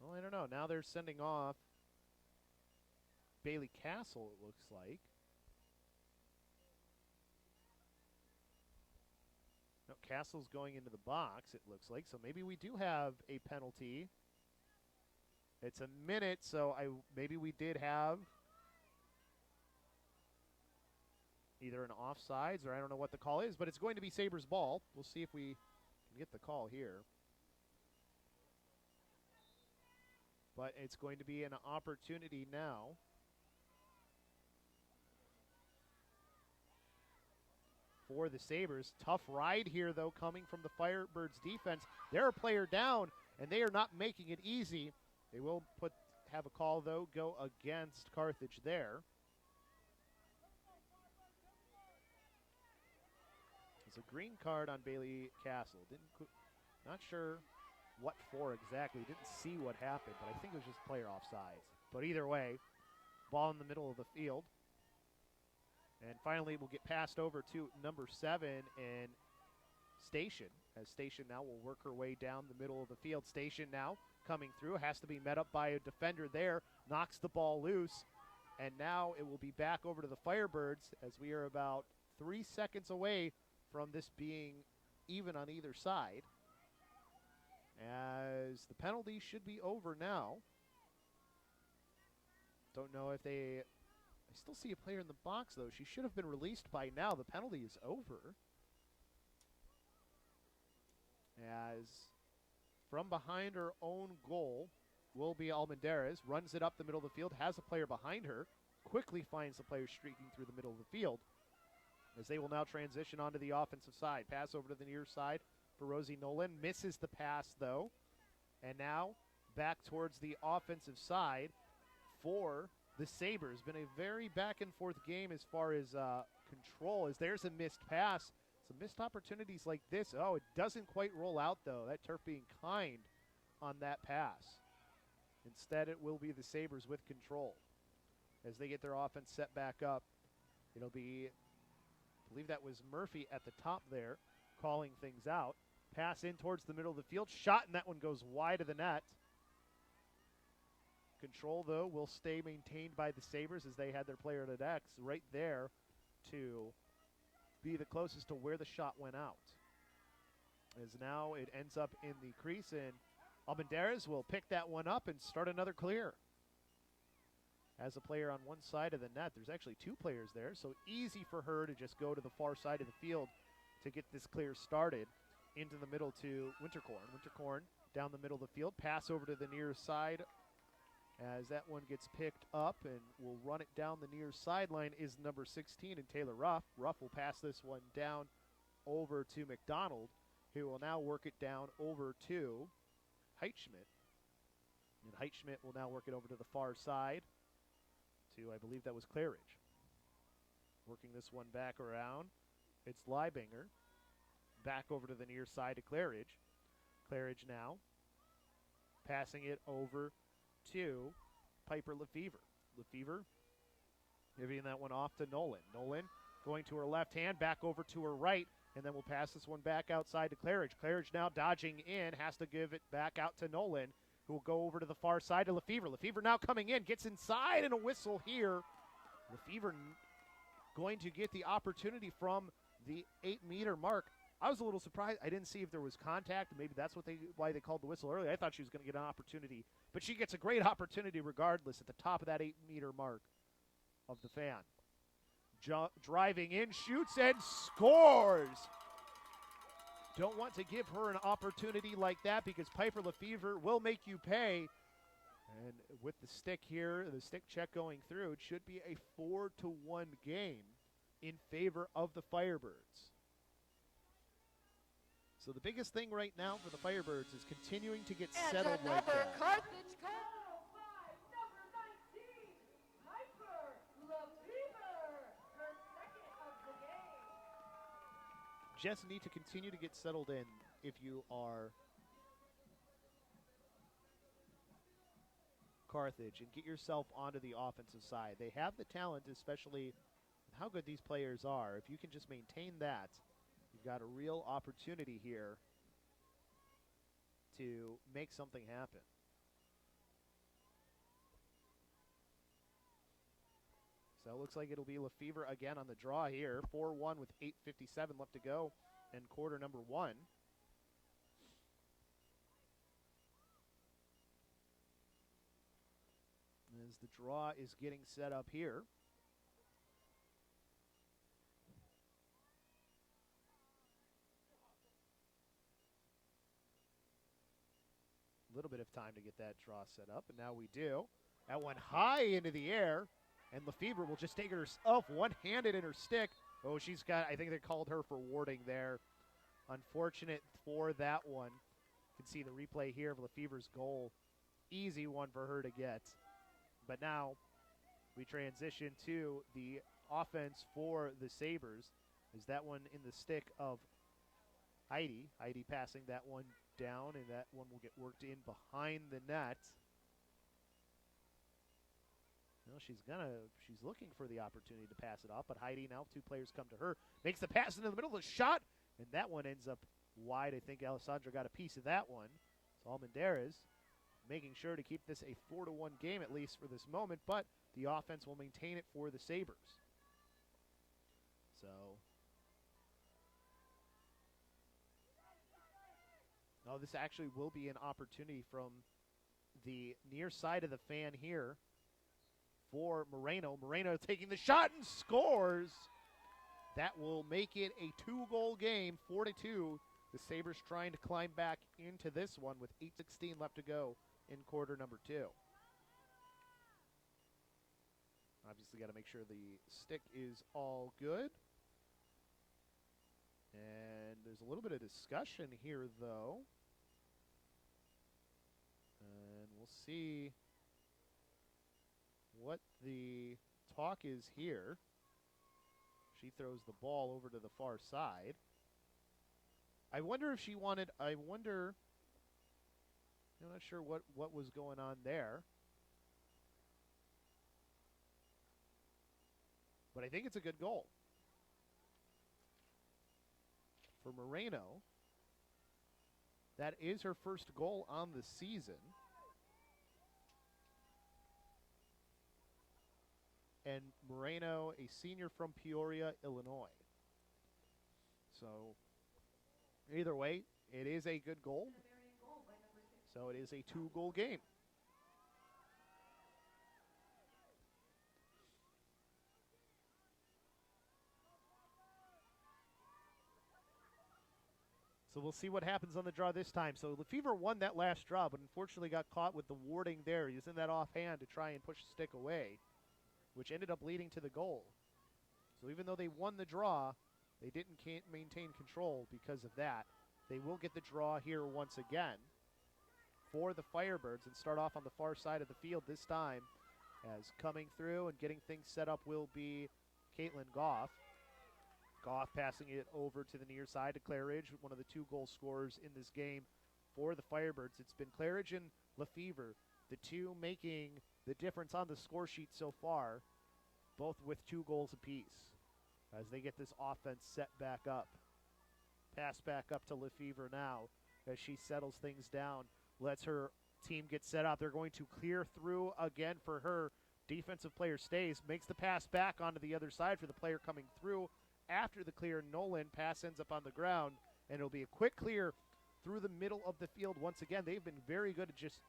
Well, I don't know. Now they're sending off Bailey Castle, it looks like. No, Castle's going into the box, it looks like. So maybe we do have a penalty. It's a minute, so maybe we did have either an offsides or I don't know what the call is, but it's going to be Sabres ball. We'll see if we can get the call here. But it's going to be an opportunity now for the Sabres. Tough ride here, though, coming from the Firebirds defense. They're a player down, and they are not making it easy. They will have a call, though, go against Carthage there. It's a green card on Bailey Castle. Not sure what for exactly. Didn't see what happened, but I think it was just player offsides. But either way, ball in the middle of the field. And finally, we'll get passed over to number 7 and Station, as Station now will work her way down the middle of the field. Station now coming through, has to be met up by a defender there, knocks the ball loose, and now it will be back over to the Firebirds as we are about 3 seconds away from this being even on either side, as the penalty should be over now. Don't know if I still see a player in the box, though. She should have been released by now. The penalty is over. As from behind her own goal will be Almendarez. Runs it up the middle of the field, has a player behind her, quickly finds the player streaking through the middle of the field, as they will now transition onto the offensive side. Pass over to the near side for Rosie Nolan. Misses the pass, though. And now back towards the offensive side for the Sabres. Been a very back-and-forth game as far as control, as there's a missed pass. Some missed opportunities like this. Oh, it doesn't quite roll out, though. That turf being kind on that pass. Instead, it will be the Sabres with control as they get their offense set back up. It'll be, I believe that was Murphy at the top there, calling things out. Pass in towards the middle of the field. Shot, and that one goes wide of the net. Control, though, will stay maintained by the Sabres as they had their player at X right there to be the closest to where the shot went out. As now it ends up in the crease, and Almendarez will pick that one up and start another clear. As a player on one side of the net, there's actually two players there, so easy for her to just go to the far side of the field to get this clear started. Into the middle to Winterkorn. Winterkorn down the middle of the field. Pass over to the near side as that one gets picked up, and will run it down the near sideline is number 16 and Taylor Ruff. Ruff will pass this one down over to McDonald, who will now work it down over to Heitschmidt. And Heitschmidt will now work it over to the far side to, I believe that was Claridge. Working this one back around. It's Leibinger. Back over to the near side to Claridge. Claridge now passing it over to Piper Lefevre. Lefevre giving that one off to Nolan. Nolan going to her left hand, back over to her right, and then we'll pass this one back outside to Claridge. Claridge now dodging in, has to give it back out to Nolan, who will go over to the far side to Lefevre. Lefevre now coming in, gets inside, and a whistle here. Lefevre going to get the opportunity from the 8-meter mark. I was a little surprised. I didn't see if there was contact. Maybe that's why they called the whistle early. I thought she was going to get an opportunity. But she gets a great opportunity regardless at the top of that 8-meter mark of the fan. Driving in, shoots, and scores. Don't want to give her an opportunity like that because Piper Lefevre will make you pay. And with the stick here, the stick check going through, it should be a 4-1 game in favor of the Firebirds. So the biggest thing right now for the Firebirds is continuing to get settled like another that. Carthage goal. Number 19, Piper Lefevre, her second of the game. Just need to continue to get settled in if you are Carthage and get yourself onto the offensive side. They have the talent, especially with how good these players are. If you can just maintain that, you've got a real opportunity here to make something happen. So it looks like it'll be Lefevre again on the draw here. 4-1 with 8:57 left to go in quarter number 1. As the draw is getting set up here. A little bit of time to get that draw set up, and now we do. That one high into the air, and Lefevre will just take it herself, one-handed in her stick. Oh, she's got, I think they called her for warding there. Unfortunate for that one. You can see the replay here of Lefevre's goal. Easy one for her to get. But now we transition to the offense for the Sabres. Is that one in the stick of Heidi. Heidi passing that one down, and that one will get worked in behind the net. Well, she's looking for the opportunity to pass it off, but Heidi now, two players come to her, makes the pass into the middle of the shot, and that one ends up wide. I think Alessandra got a piece of that one. So Almendarez making sure to keep this a 4-1 game at least for this moment, but the offense will maintain it for the Sabres. So Oh, this actually will be an opportunity from the near side of the fan here for Moreno. Moreno taking the shot and scores. That will make it a 2-goal game, 4-2. The Sabres trying to climb back into this one with 8:16 left to go in quarter number 2. Obviously got to make sure the stick is all good. And there's a little bit of discussion here, though. And we'll see what the talk is here. She throws the ball over to the far side. I wonder if she wanted, I'm not sure what was going on there. But I think it's a good goal for Moreno. That is her first goal on the season. And Moreno, a senior from Peoria, Illinois. So either way, it is a good goal. So it is a 2-goal game. So we'll see what happens on the draw this time. So Lefevre won that last draw, but unfortunately got caught with the warding there, using that offhand to try and push the stick away, which ended up leading to the goal. So even though they won the draw, they can't maintain control because of that. They will get the draw here once again for the Firebirds and start off on the far side of the field this time, as coming through and getting things set up will be Caitlin Goff. Goff passing it over to the near side to Claridge, one of the 2-goal scorers in this game for the Firebirds. It's been Claridge and Lefevre, the two making the difference on the score sheet so far, both with 2 goals apiece, as they get this offense set back up. Pass back up to Lefevre now as she settles things down, lets her team get set up. They're going to clear through again for her. Defensive player stays, makes the pass back onto the other side for the player coming through. After the clear, Nolan, pass ends up on the ground, and it'll be a quick clear through the middle of the field once again. They've been very good at just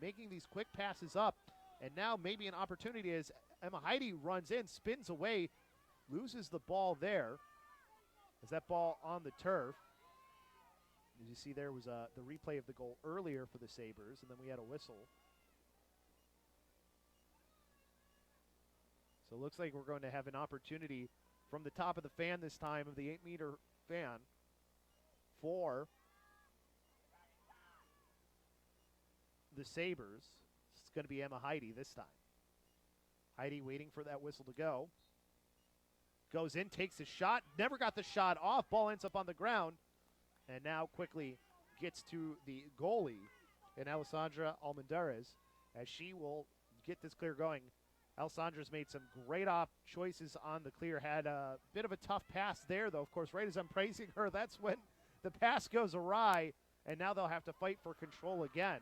making these quick passes up, and now maybe an opportunity as Emma Heidi runs in, spins away, loses the ball there. As that ball on the turf. As you see, there was the replay of the goal earlier for the Sabres, and then we had a whistle. So it looks like we're going to have an opportunity from the top of the fan this time, of the 8-meter fan, for the Sabres. It's going to be Emma Heidi this time. Heidi waiting for that whistle to go. Goes in, takes a shot, never got the shot off. Ball ends up on the ground, and now quickly gets to the goalie, and Alessandra Almendarez, as she will get this clear going. Alessandra's made some great off choices on the clear. Had a bit of a tough pass there, though. Of course, right as I'm praising her, that's when the pass goes awry, and now they'll have to fight for control again.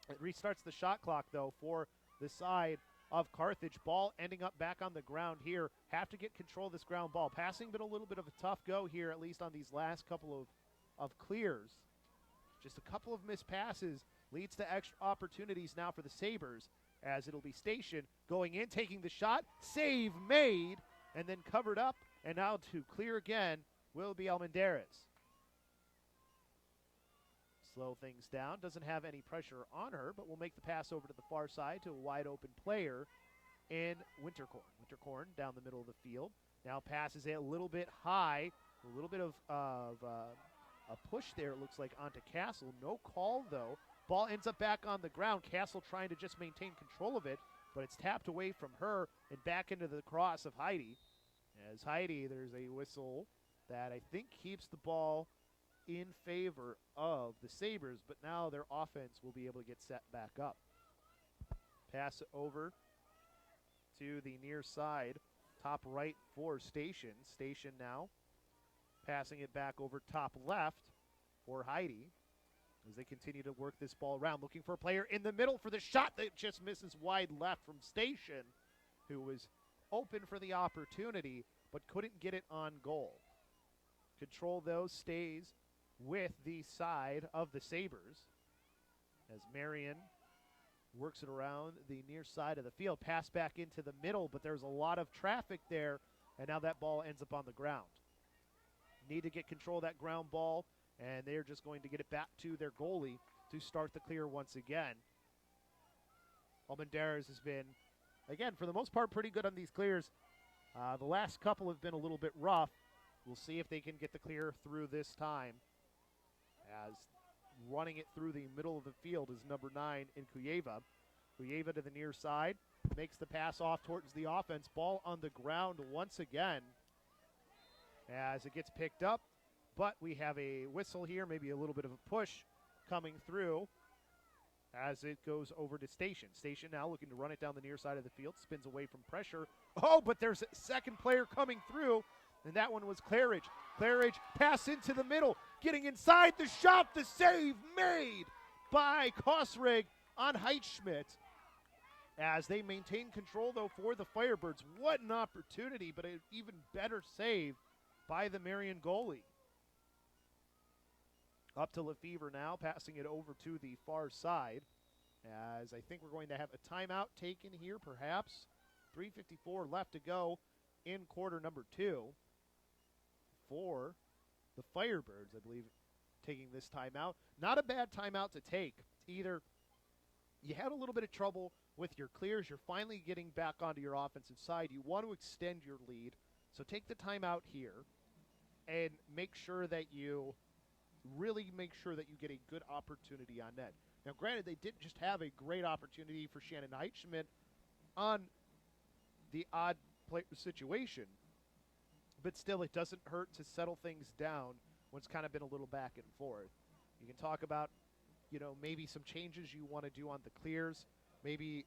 It restarts the shot clock, though, for the side of Carthage. Ball ending up back on the ground here. Have to get control of this ground ball. Passing been a little bit of a tough go here, at least on these last couple of clears. Just a couple of missed passes leads to extra opportunities now for the Sabres, as it'll be Station going in, taking the shot, save made, and then covered up, and now to clear again will be Almendarez. Slow things down, doesn't have any pressure on her, but will make the pass over to the far side to a wide open player in Winterkorn. Winterkorn down the middle of the field, now passes it a little bit high, a little bit of a push there, it looks like, onto Castle. No call, though. Ball ends up back on the ground. Castle trying to just maintain control of it, but it's tapped away from her and back into the cross of Heidi. As Heidi, there's a whistle that I think keeps the ball in favor of the Sabres, but now their offense will be able to get set back up. Pass it over to the near side, top right for Station. Station now passing it back over top left for Heidi, as they continue to work this ball around, looking for a player in the middle for the shot that just misses wide left from Station, who was open for the opportunity but couldn't get it on goal. Control, though, stays with the side of the Sabres as Marian works it around the near side of the field. Pass back into the middle, but there's a lot of traffic there, and now that ball ends up on the ground. Need to get control of that ground ball, and they're just going to get it back to their goalie to start the clear once again. Almendarez has been, again, for the most part, pretty good on these clears. The last couple have been a little bit rough. We'll see if they can get the clear through this time, as running it through the middle of the field is number 9 in Kuyeva. Kuyeva to the near side, makes the pass off towards the offense. Ball on the ground once again as it gets picked up, but we have a whistle here, maybe a little bit of a push coming through as it goes over to Station. Station now looking to run it down the near side of the field, spins away from pressure. Oh, but there's a second player coming through, and that one was Claridge. Claridge pass into the middle, getting inside the shot, the save made by Kosrig on Heitschmidt. As they maintain control, though, for the Firebirds. What an opportunity, but an even better save by the Marian goalie. Up to Lefevre now, passing it over to the far side, as I think we're going to have a timeout taken here, perhaps. 3:54 left to go in quarter number 2 for the Firebirds, I believe, taking this timeout. Not a bad timeout to take. Either you had a little bit of trouble with your clears, you're finally getting back onto your offensive side, you want to extend your lead, so take the timeout here and make sure that you get a good opportunity on net. Now, granted, they didn't just have a great opportunity for Shannon Heitschmidt on the odd play situation, but still, it doesn't hurt to settle things down when it's kind of been a little back and forth. You can talk about, maybe some changes you want to do on the clears. Maybe,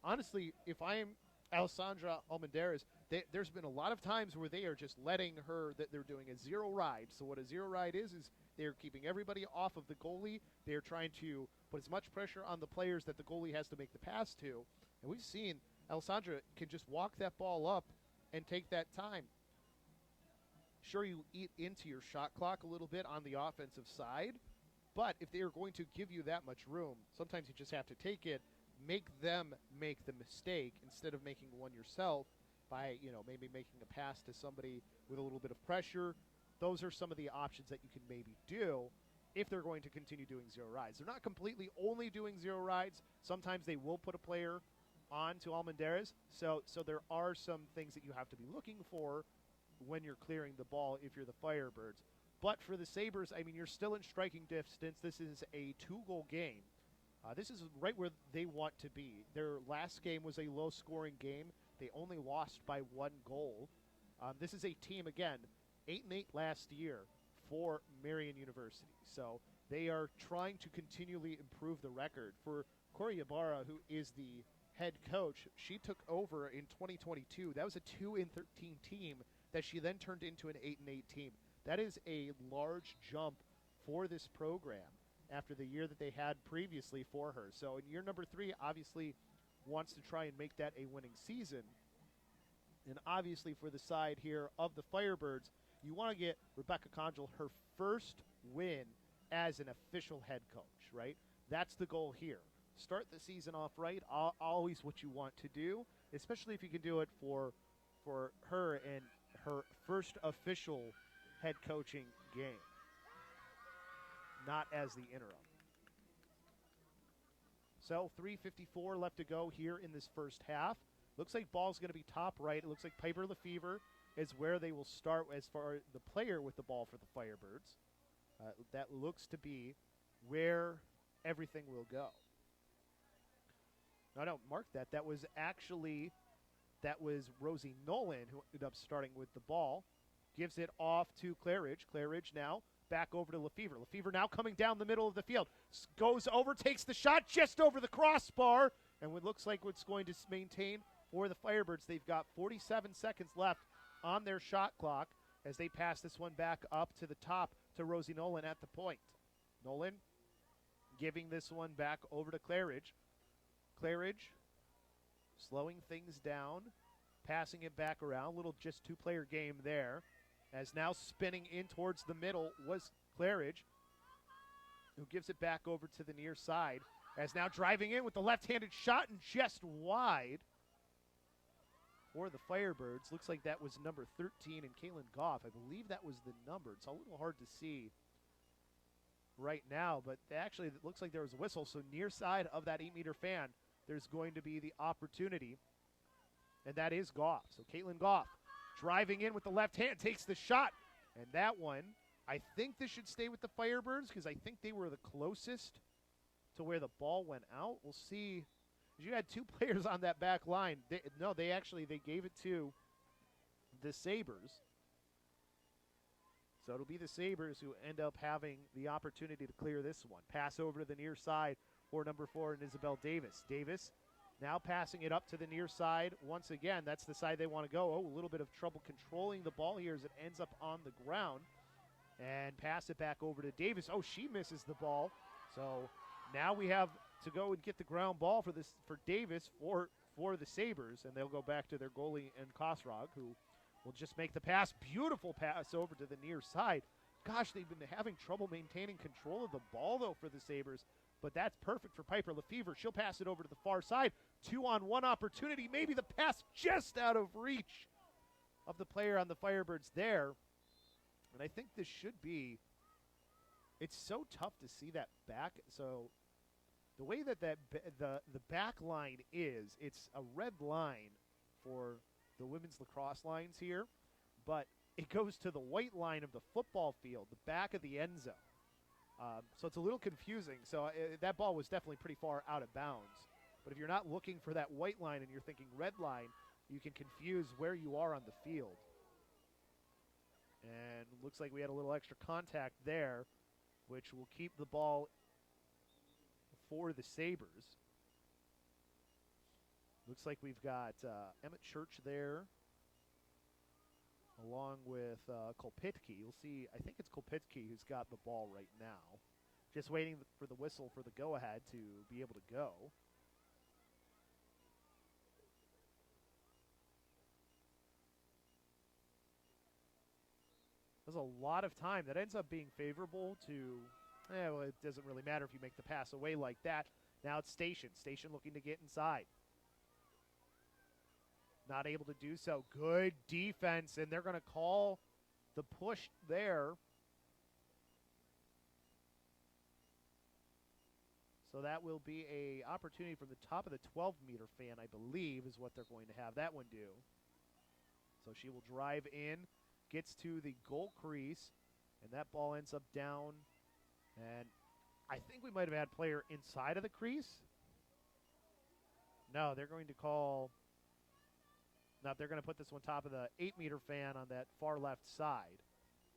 honestly, if I am Alessandra Almendarez, there's been a lot of times where they are just letting her, that they're doing a zero ride. So what a zero ride is they're keeping everybody off of the goalie. They're trying to put as much pressure on the players that the goalie has to make the pass to. And we've seen Alessandra can just walk that ball up and take that time. Sure, you eat into your shot clock a little bit on the offensive side, but if they are going to give you that much room, sometimes you just have to take it, make them make the mistake instead of making one yourself by, maybe making a pass to somebody with a little bit of pressure. Those are some of the options that you can maybe do if they're going to continue doing zero rides. They're not completely only doing zero rides. Sometimes they will put a player on to Almendarez. So there are some things that you have to be looking for when you're clearing the ball if you're the Firebirds. But for the Sabres, you're still in striking distance. This is a 2-goal game. This is right where they want to be. Their last game was a low-scoring game. They only lost by 1 goal. This is a team, again, 8-8 last year for Marian University. So they are trying to continually improve the record. For Corey Ibarra, who is the head coach, she took over in 2022. That was a 2-13 team that she then turned into an 8-8 team. That is a large jump for this program after the year that they had previously for her. So in year number 3, obviously wants to try and make that a winning season. And obviously for the side here of the Firebirds, you want to get Rebecca Conjal her first win as an official head coach, right? That's the goal here. Start the season off right, always what you want to do, especially if you can do it for her and her first official head coaching game, not as the interim. So 3:54 left to go here in this first half. Looks like ball's going to be top right. It looks like Piper Lefevre is where they will start as far as the player with the ball for the Firebirds. That looks to be where everything will go. No, mark that. That was Rosie Nolan who ended up starting with the ball. Gives it off to Claridge. Claridge now back over to Lefevre. Lefevre now coming down the middle of the field. Goes over, takes the shot just over the crossbar. And what looks like what's going to maintain for the Firebirds. They've got 47 seconds left on their shot clock as they pass this one back up to the top to Rosie Nolan at the point. Nolan giving this one back over to Claridge. Claridge slowing things down, passing it back around. Little just 2-player game there As now spinning in towards the middle was Claridge, who gives it back over to the near side. As now driving in with the left-handed shot and just wide for the Firebirds. Looks like that was number 13 in Caitlin Goff. I believe that was the number. It's a little hard to see right now, but actually it looks like there was a whistle. So near side of that 8-meter fan, there's going to be the opportunity, and that is Goff. So Caitlin Goff driving in with the left hand, takes the shot, and that one, I think this should stay with the Firebirds because I think they were the closest to where the ball went out. We'll see. You had two players on that back line. They gave it to the Sabres. So it'll be the Sabres who end up having the opportunity to clear this one. Pass over to the near side for number 4 and Isabel Davis. Davis now passing it up to the near side. Once again, that's the side they want to go. Oh, a little bit of trouble controlling the ball here as it ends up on the ground. And pass it back over to Davis. Oh, she misses the ball. So now we have to go and get the ground ball for Davis for the Sabres, and they'll go back to their goalie and Kosrog, who will just make the pass. Beautiful pass over to the near side. Gosh, they've been having trouble maintaining control of the ball, though, for the Sabres, but that's perfect for Piper Lefevre. She'll pass it over to the far side. 2-on-1 opportunity. Maybe the pass just out of reach of the player on the Firebirds there. And I think this should be, it's so tough to see that back. So the way that the back line is, it's a red line for the women's lacrosse lines here, but it goes to the white line of the football field, the back of the end zone. So it's a little confusing. So that ball was definitely pretty far out of bounds. But if you're not looking for that white line and you're thinking red line, you can confuse where you are on the field. And looks like we had a little extra contact there, which will keep the ball for the Sabres. Looks like we've got Emmett Church there, along with Kolpitki. We'll see. I think it's Kolpitki who's got the ball right now. Just waiting for the whistle for the go-ahead to be able to go. There's a lot of time. That ends up being favorable to, well, it doesn't really matter if you make the pass away like that. Now it's Station. Station looking to get inside. Not able to do so. Good defense, and they're going to call the push there. So that will be a opportunity from the top of the 12-meter fan, I believe, is what they're going to have that one do. So she will drive in, gets to the goal crease, and that ball ends up down. And I think we might have had player inside of the crease. No, they're going to call... No, they're going to put this one top of the 8-meter fan on that far left side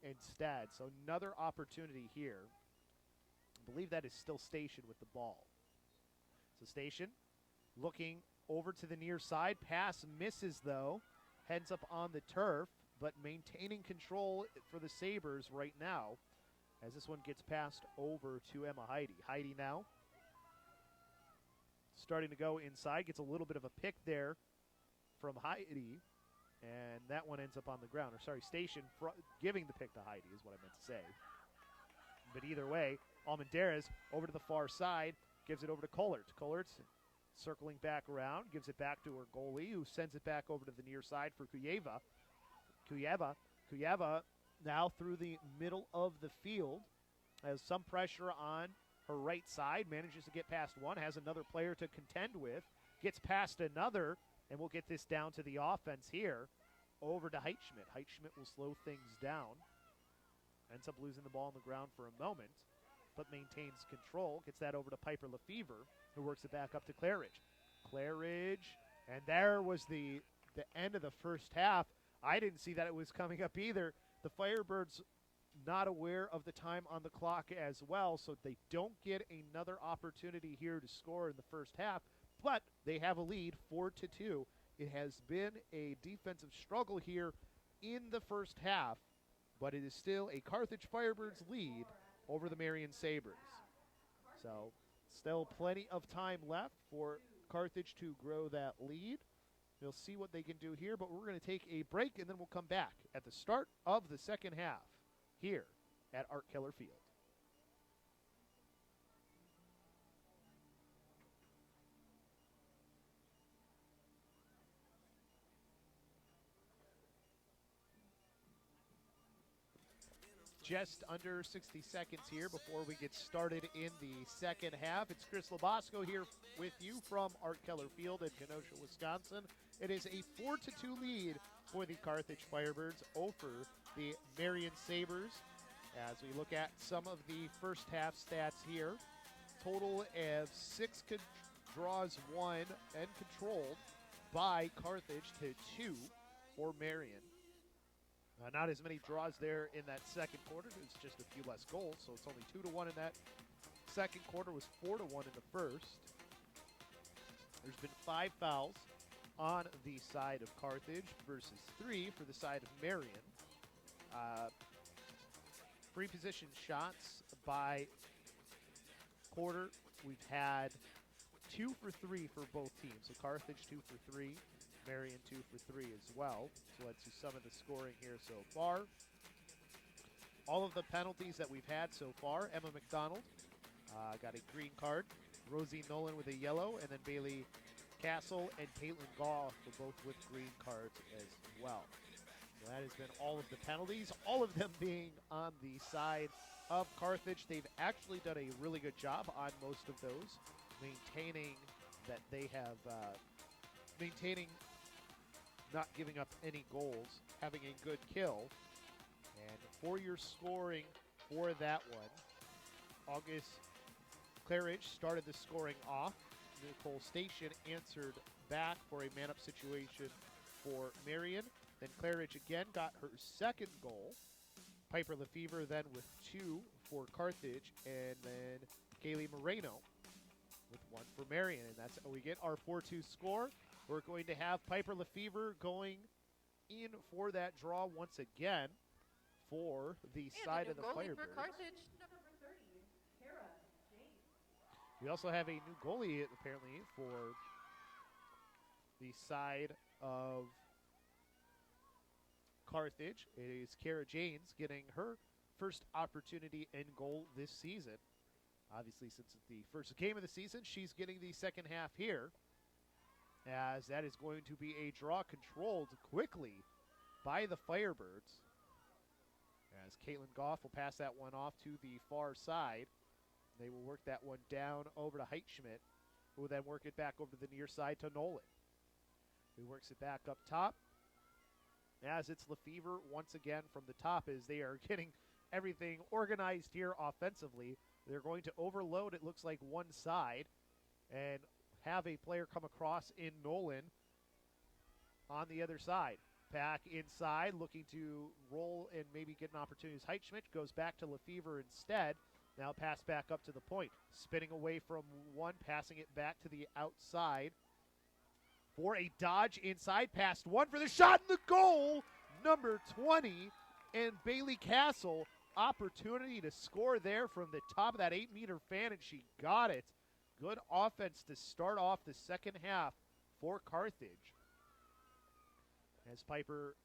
instead. So another opportunity here. I believe that is still Station with the ball. So Station looking over to the near side. Pass misses, though. Heads up on the turf, but maintaining control for the Sabres right now as this one gets passed over to Emma Heidi. Heidi now starting to go inside. Gets a little bit of a pick there from Heidi, and that one ends up on the ground. Or sorry, Station giving the pick to Heidi is what I meant to say. But either way, Almendarez over to the far side, gives it over to Kollert. Kollert's circling back around, gives it back to her goalie, who sends it back over to the near side for Kuyeva. Kuyeva now through the middle of the field, has some pressure on her right side, manages to get past one, has another player to contend with, gets past another, and we'll get this down to the offense here, over to Heitschmidt. Heitschmidt will slow things down. Ends up losing the ball on the ground for a moment, but maintains control. Gets that over to Piper Lefevre, who works it back up to Claridge. Claridge, and there was the end of the first half. I didn't see that it was coming up either. The Firebirds not aware of the time on the clock as well, so they don't get another opportunity here to score in the first half. But they have a lead, 4-2. It has been a defensive struggle here in the first half, but it is still a Carthage Firebirds lead over the Marian Sabres. So still plenty of time left for Carthage to grow that lead. We'll see what they can do here, but we're going to take a break, and then we'll come back at the start of the second half here at Art Keller Field. Just under 60 seconds here before we get started in the second half. It's Chris LoBosco here with you from Art Keller Field in Kenosha, Wisconsin. It is a 4-2 lead for the Carthage Firebirds over the Marian Sabres. As we look at some of the first half stats here, total of 6 draws won and controlled by Carthage to 2 for Marian. Not as many draws there in that second quarter. It's just a few less goals, so it's only 2-1 in that second quarter. Was 4-1 in the first. There's been 5 fouls on the side of Carthage versus 3 for the side of Marian. Free position shots by quarter. We've had 2 for 3 for both teams. So Carthage 2 for 3. Marian 2 for 3 as well. So let's see some of the scoring here so far. All of the penalties that we've had so far. Emma McDonald got a green card. Rosie Nolan with a yellow. And then Bailey Castle and Caitlin Goff were both with green cards as well. So that has been all of the penalties. All of them being on the side of Carthage. They've actually done a really good job on most of those. Maintaining that they have... maintaining not giving up any goals, having a good kill. And for your scoring for that one, August Claridge started the scoring off. Nicole Station answered back for a man-up situation for Marian. Then Claridge again got her second goal. Piper Lefevre then with 2 for Carthage. And then Kaylee Moreno with 1 for Marian. And that's how we get our 4-2 score. We're going to have Piper Lefevre going in for that draw once again for the side of the Firebirds. For Carthage, Number 30, Kara James. We also have a new goalie apparently for the side of Carthage. It is Kara James getting her first opportunity in goal this season. Obviously, since it's the first game of the season, she's getting the second half here. As that is going to be a draw controlled quickly by the Firebirds. As Caitlin Goff will pass that one off to the far side. They will work that one down over to Heitschmidt, who will then work it back over to the near side to Nolan, who works it back up top. As it's Lefevre once again from the top as they are getting everything organized here offensively. They're going to overload, it looks like, one side and have a player come across in Nolan on the other side. Back inside, looking to roll and maybe get an opportunity. Heitschmidt goes back to Lefevre instead. Now pass back up to the point. Spinning away from one, passing it back to the outside for a dodge inside. Past one for the shot in the goal. Number 20 and Bailey Castle. Opportunity to score there from the top of that 8-meter fan, and she got it. Good offense to start off the second half for Carthage. As Piper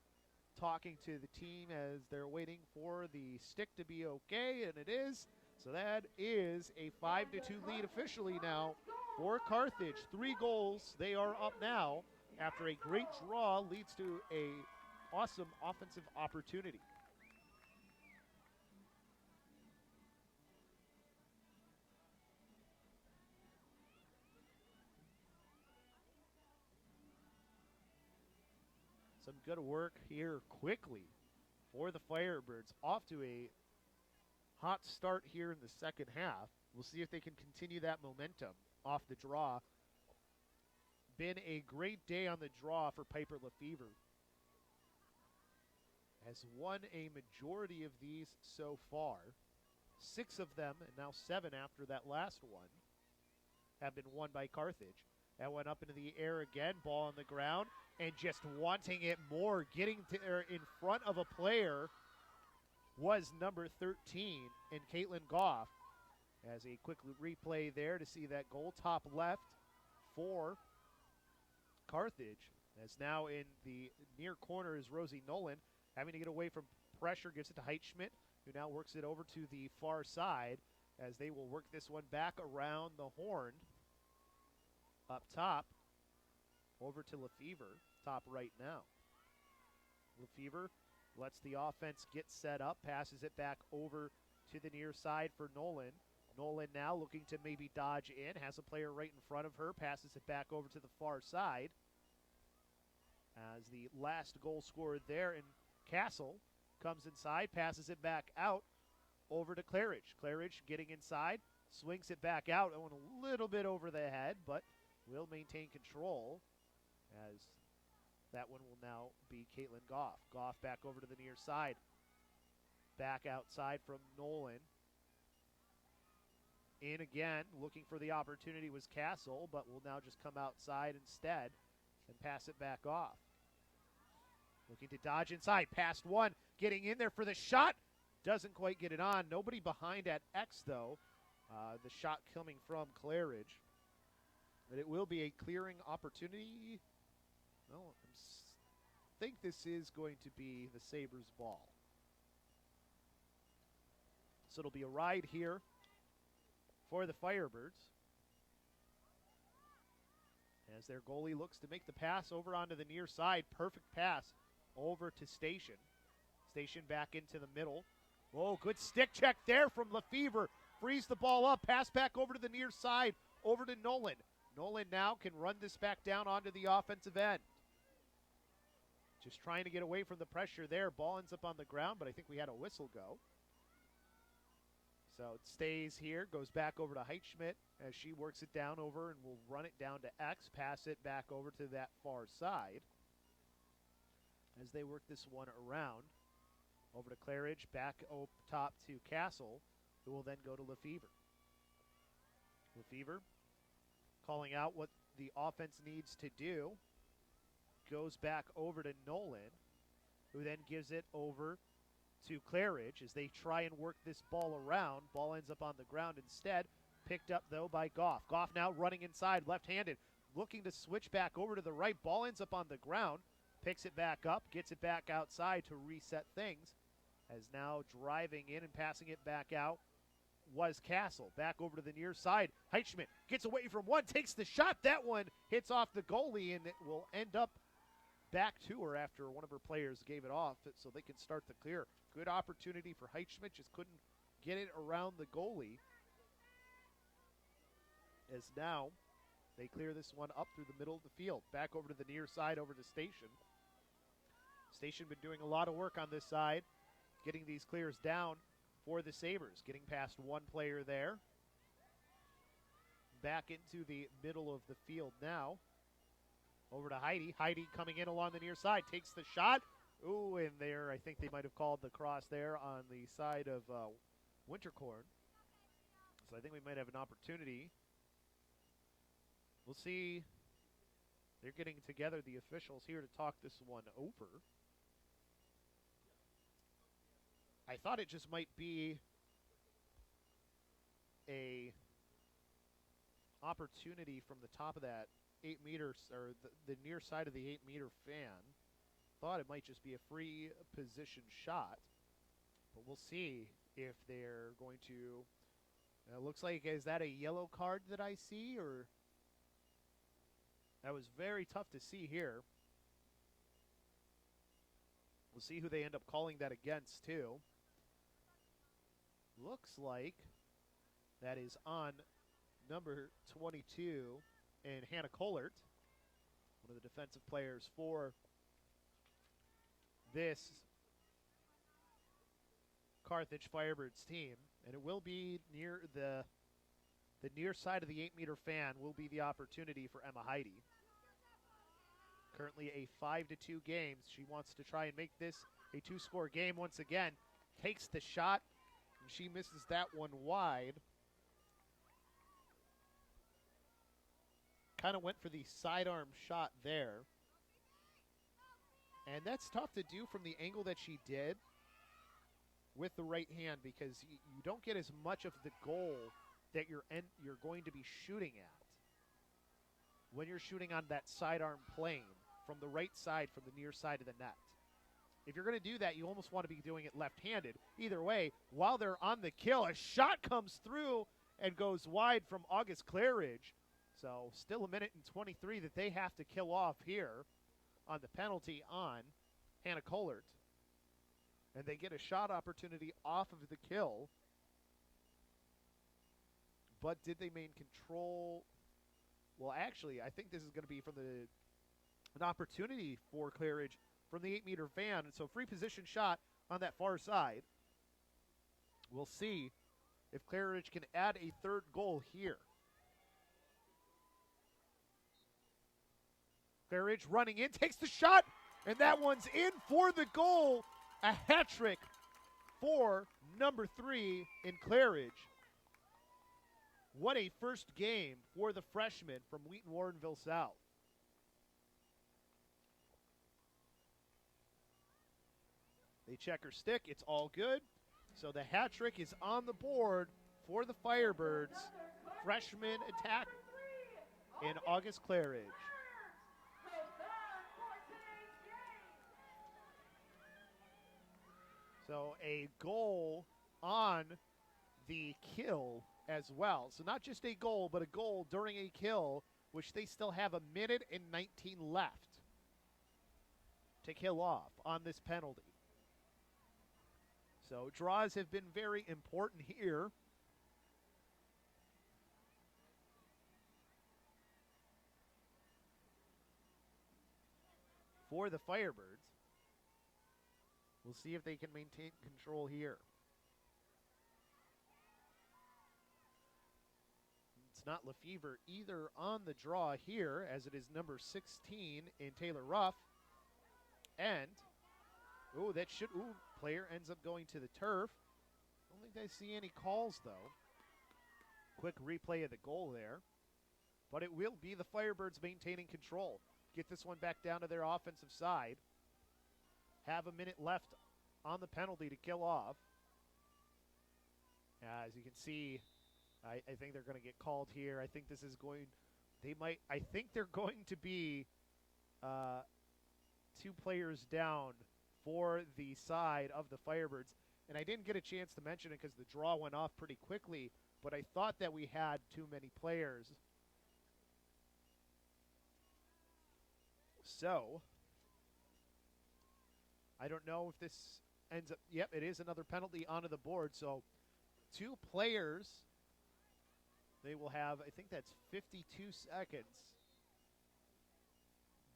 talking to the team as they're waiting for the stick to be okay, and it is. So that is a 5-2 lead officially now for Carthage. 3 goals. They are up now after a great draw leads to a awesome offensive opportunity. Some good work here quickly for the Firebirds. Off to a hot start here in the second half. We'll see if they can continue that momentum off the draw. Been a great day on the draw for Piper Lefevre. Has won a majority of these so far. 6 of them, and now 7 after that last one, have been won by Carthage. That went up into the air again, ball on the ground, and just wanting it more, getting to in front of a player was number 13 and Caitlin Goff. As a quick replay there to see that goal top left for Carthage. As now in the near corner is Rosie Nolan, having to get away from pressure, gives it to Heitschmidt, who now works it over to the far side as they will work this one back around the horn. Up top, over to Lefevre, top right now. Lefevre lets the offense get set up, passes it back over to the near side for Nolan. Nolan now looking to maybe dodge in, has a player right in front of her, passes it back over to the far side. As the last goal scorer there in Castle comes inside, passes it back out over to Claridge. Claridge getting inside, swings it back out, going a little bit over the head, but will maintain control as that one will now be Caitlin Goff. Goff back over to the near side. Back outside from Nolan. In again, looking for the opportunity was Castle, but will now just come outside instead and pass it back off. Looking to dodge inside, past one, getting in there for the shot. Doesn't quite get it on. Nobody behind at X, though. The shot coming from Claridge. But it will be a clearing opportunity. Well, I think this is going to be the Sabres' ball. So it'll be a ride here for the Firebirds. As their goalie looks to make the pass over onto the near side. Perfect pass over to Station. Station back into the middle. Oh, good stick check there from Lefevre. Frees the ball up. Pass back over to the near side. Over to Nolan. Nolan now can run this back down onto the offensive end. Just trying to get away from the pressure there. Ball ends up on the ground, but I think we had a whistle go. So it stays here, goes back over to Heitschmidt as she works it down over and will run it down to X, pass it back over to that far side as they work this one around. Over to Claridge, back up top to Castle, who will then go to Lefevre. Lefevre calling out what the offense needs to do. Goes back over to Nolan, who then gives it over to Claridge as they try and work this ball around. Ball ends up on the ground instead. Picked up, though, by Goff. Goff now running inside, left-handed. Looking to switch back over to the right. Ball ends up on the ground. Picks it back up, gets it back outside to reset things. As now driving in and passing it back out was Castle. Back over to the near side. Heitschmidt gets away from one, takes the shot. That one hits off the goalie, and it will end up back to her after one of her players gave it off so they can start the clear. Good opportunity for Heitschmidt, just couldn't get it around the goalie. As now they clear this one up through the middle of the field. Back over to the near side, over to Station. Station been doing a lot of work on this side, getting these clears down for the Sabres. Getting past one player there. Back into the middle of the field now. Over to Heidi. Heidi coming in along the near side. Takes the shot. Ooh, and there, I think they might have called the cross there on the side of Winterkorn. So I think we might have an opportunity. We'll see. They're getting together, the officials here, to talk this one over. I thought it just might be a opportunity from the top of that 8 meters, or the near side of the 8-meter fan. Thought it might just be a free position shot, but we'll see if they're going to. Looks like, is that a yellow card that I see, or that was very tough to see here. We'll see who they end up calling that against too. Looks like that is on number 22 and Hannah Kollert, one of the defensive players for this Carthage Firebirds team. And it will be near the near side of the 8-meter fan will be the opportunity for Emma Heidi. Currently a 5-2 game. She wants to try and make this a 2-score game once again. Takes the shot, and she misses that one wide. Kind of went for the sidearm shot there. And that's tough to do from the angle that she did with the right hand, because you don't get as much of the goal that you're going to be shooting at when you're shooting on that sidearm plane from the right side, from the near side of the net. If you're going to do that, you almost want to be doing it left-handed. Either way, while they're on the kill, a shot comes through and goes wide from August Claridge. So still a minute and 23 that they have to kill off here on the penalty on Hannah Kollert. And they get a shot opportunity off of the kill. But did they maintain control? Well, actually, I think this is going to be from an opportunity for Claridge from the 8-meter fan. And so free position shot on that far side. We'll see if Claridge can add a third goal here. Claridge running in, takes the shot, and that one's in for the goal. A hat trick for number 3 in Claridge. What a first game for the freshman from Wheaton Warrenville South. They check her stick. It's all good. So the hat trick is on the board for the Firebirds. Freshman attack in August Claridge. So a goal on the kill as well. So not just a goal, but a goal during a kill, which they still have a minute and 19 left to kill off on this penalty. So draws have been very important here. For the Firebirds. We'll see if they can maintain control here. It's not Lefevre either on the draw here, as it is number 16 in Taylor Ruff. And, player ends up going to the turf. Don't think I see any calls, though. Quick replay of the goal there. But it will be the Firebirds maintaining control. Get this one back down to their offensive side. Have a minute left on the penalty to kill off. As you can see, I think they're going to get called here. I think this is going, I think they're going to be 2 players down for the side of the Firebirds. And I didn't get a chance to mention it because the draw went off pretty quickly, but I thought that we had too many players. So, I don't know if this ends up, yep, it is another penalty onto the board. So 2 players, they will have, I think that's 52 seconds.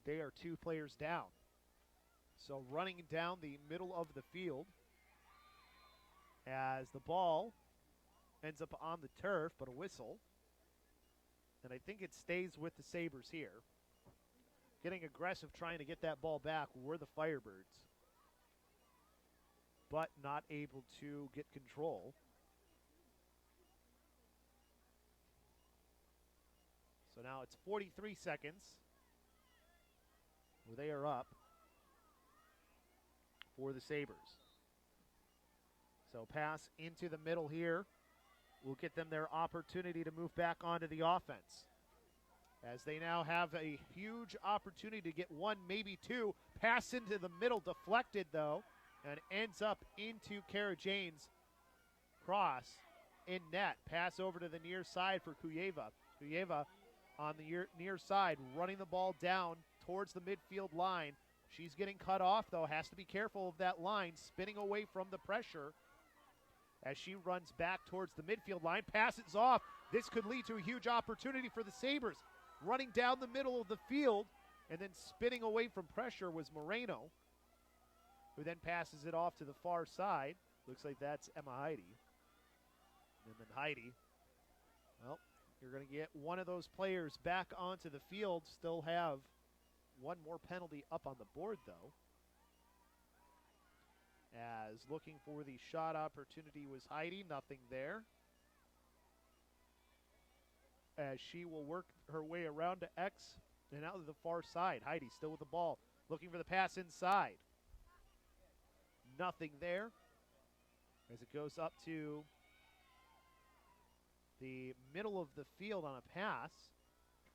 They are 2 players down. So running down the middle of the field as the ball ends up on the turf, but a whistle. And I think it stays with the Sabres here. Getting aggressive, trying to get that ball back were the Firebirds, but not able to get control. So now it's 43 seconds where they are up for the Sabres. So pass into the middle here will get them their opportunity to move back onto the offense, as they now have a huge opportunity to get 1, maybe 2. Pass into the middle, deflected though, and ends up into Kara Jane's cross in net. Pass over to the near side for Kuyeva. Kuyeva on the near side, running the ball down towards the midfield line. She's getting cut off though, has to be careful of that line, spinning away from the pressure as she runs back towards the midfield line. Passes off. This could lead to a huge opportunity for the Sabres. Running down the middle of the field and then spinning away from pressure was Moreno, who then passes it off to the far side. Looks like that's Emma Heidi. And then Heidi, well, you're going to get one of those players back onto the field. Still have 1 more penalty up on the board, though. As looking for the shot opportunity was Heidi. Nothing there. As she will work her way around to X and out to the far side. Heidi still with the ball, looking for the pass inside. Nothing there as it goes up to the middle of the field on a pass,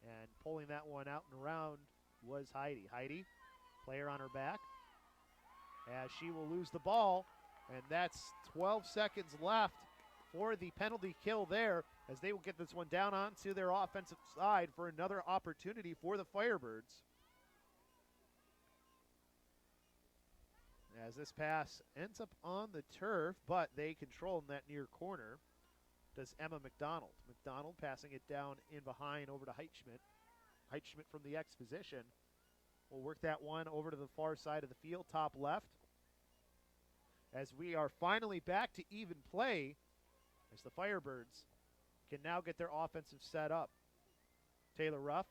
and pulling that one out and around was Heidi. Heidi, player on her back, as she will lose the ball, and that's 12 seconds left for the penalty kill there, as they will get this one down onto their offensive side for another opportunity for the Firebirds. As this pass ends up on the turf, but they control in that near corner, does Emma McDonald. McDonald passing it down in behind over to Heitschmidt. Heitschmidt from the X position will work that one over to the far side of the field, top left. As we are finally back to even play, as the Firebirds can now get their offensive set up. Taylor Ruff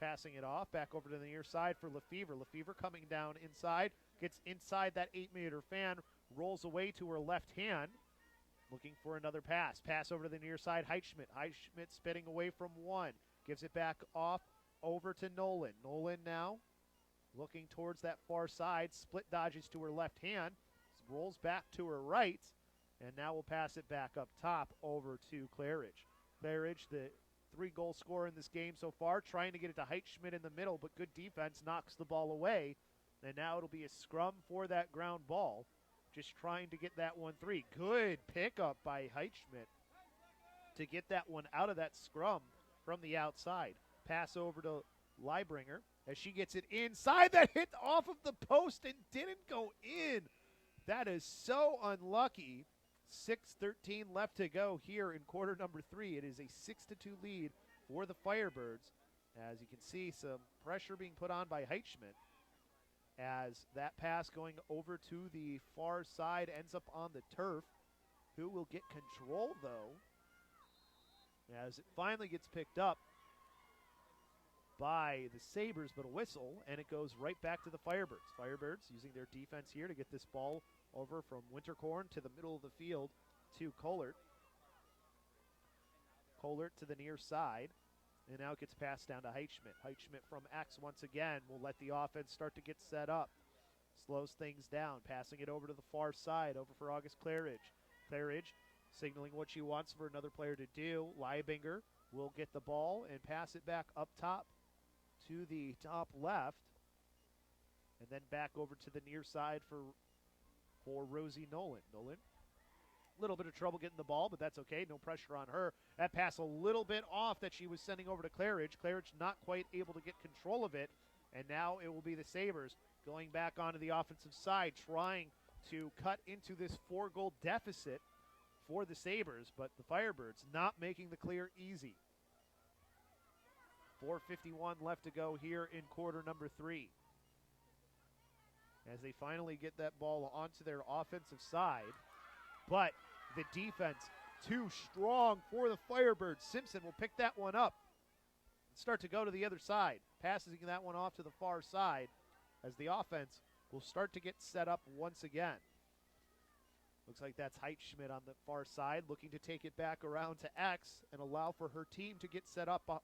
passing it off, back over to the near side for Lefevre. Lefevre coming down inside, gets inside that 8-meter fan, rolls away to her left hand, looking for another pass. Pass over to the near side, Heitschmidt. Heitschmidt spinning away from one, gives it back off over to Nolan. Nolan now looking towards that far side, split dodges to her left hand, rolls back to her right, and now we'll pass it back up top over to Claridge. Claridge, the 3-goal scorer in this game so far, trying to get it to Heitschmidt in the middle, but good defense knocks the ball away. And now it'll be a scrum for that ground ball, just trying to get that 1-3. Good pickup by Heitschmidt to get that one out of that scrum from the outside. Pass over to Leibringer as she gets it inside. That hit off of the post and didn't go in. That is so unlucky. 6:13 left to go here in quarter number 3. It is a 6-2 lead for the Firebirds. As you can see, some pressure being put on by Heitschmidt, as that pass going over to the far side ends up on the turf. Who will get control, though, as it finally gets picked up by the Sabres, but a whistle, and it goes right back to the Firebirds. Firebirds using their defense here to get this ball over from Winterkorn to the middle of the field to Kohlert. Kohlert to the near side, and now it gets passed down to Heitschmidt. Heitschmidt from X once again will let the offense start to get set up. Slows things down, passing it over to the far side, over for August Claridge. Claridge signaling what she wants for another player to do. Leibinger will get the ball and pass it back up top to the top left, and then back over to the near side for Rosie Nolan. Nolan, a little bit of trouble getting the ball, but that's okay. No pressure on her. That pass a little bit off that she was sending over to Claridge. Claridge not quite able to get control of it, and now it will be the Sabres going back onto the offensive side, trying to cut into this 4-goal deficit for the Sabres, but the Firebirds not making the clear easy. 4:51 left to go here in quarter number 3. As they finally get that ball onto their offensive side, but the defense too strong for the Firebirds. Simpson will pick that one up and start to go to the other side, passing that one off to the far side as the offense will start to get set up once again. Looks like that's Heitschmidt on the far side, looking to take it back around to X and allow for her team to get set up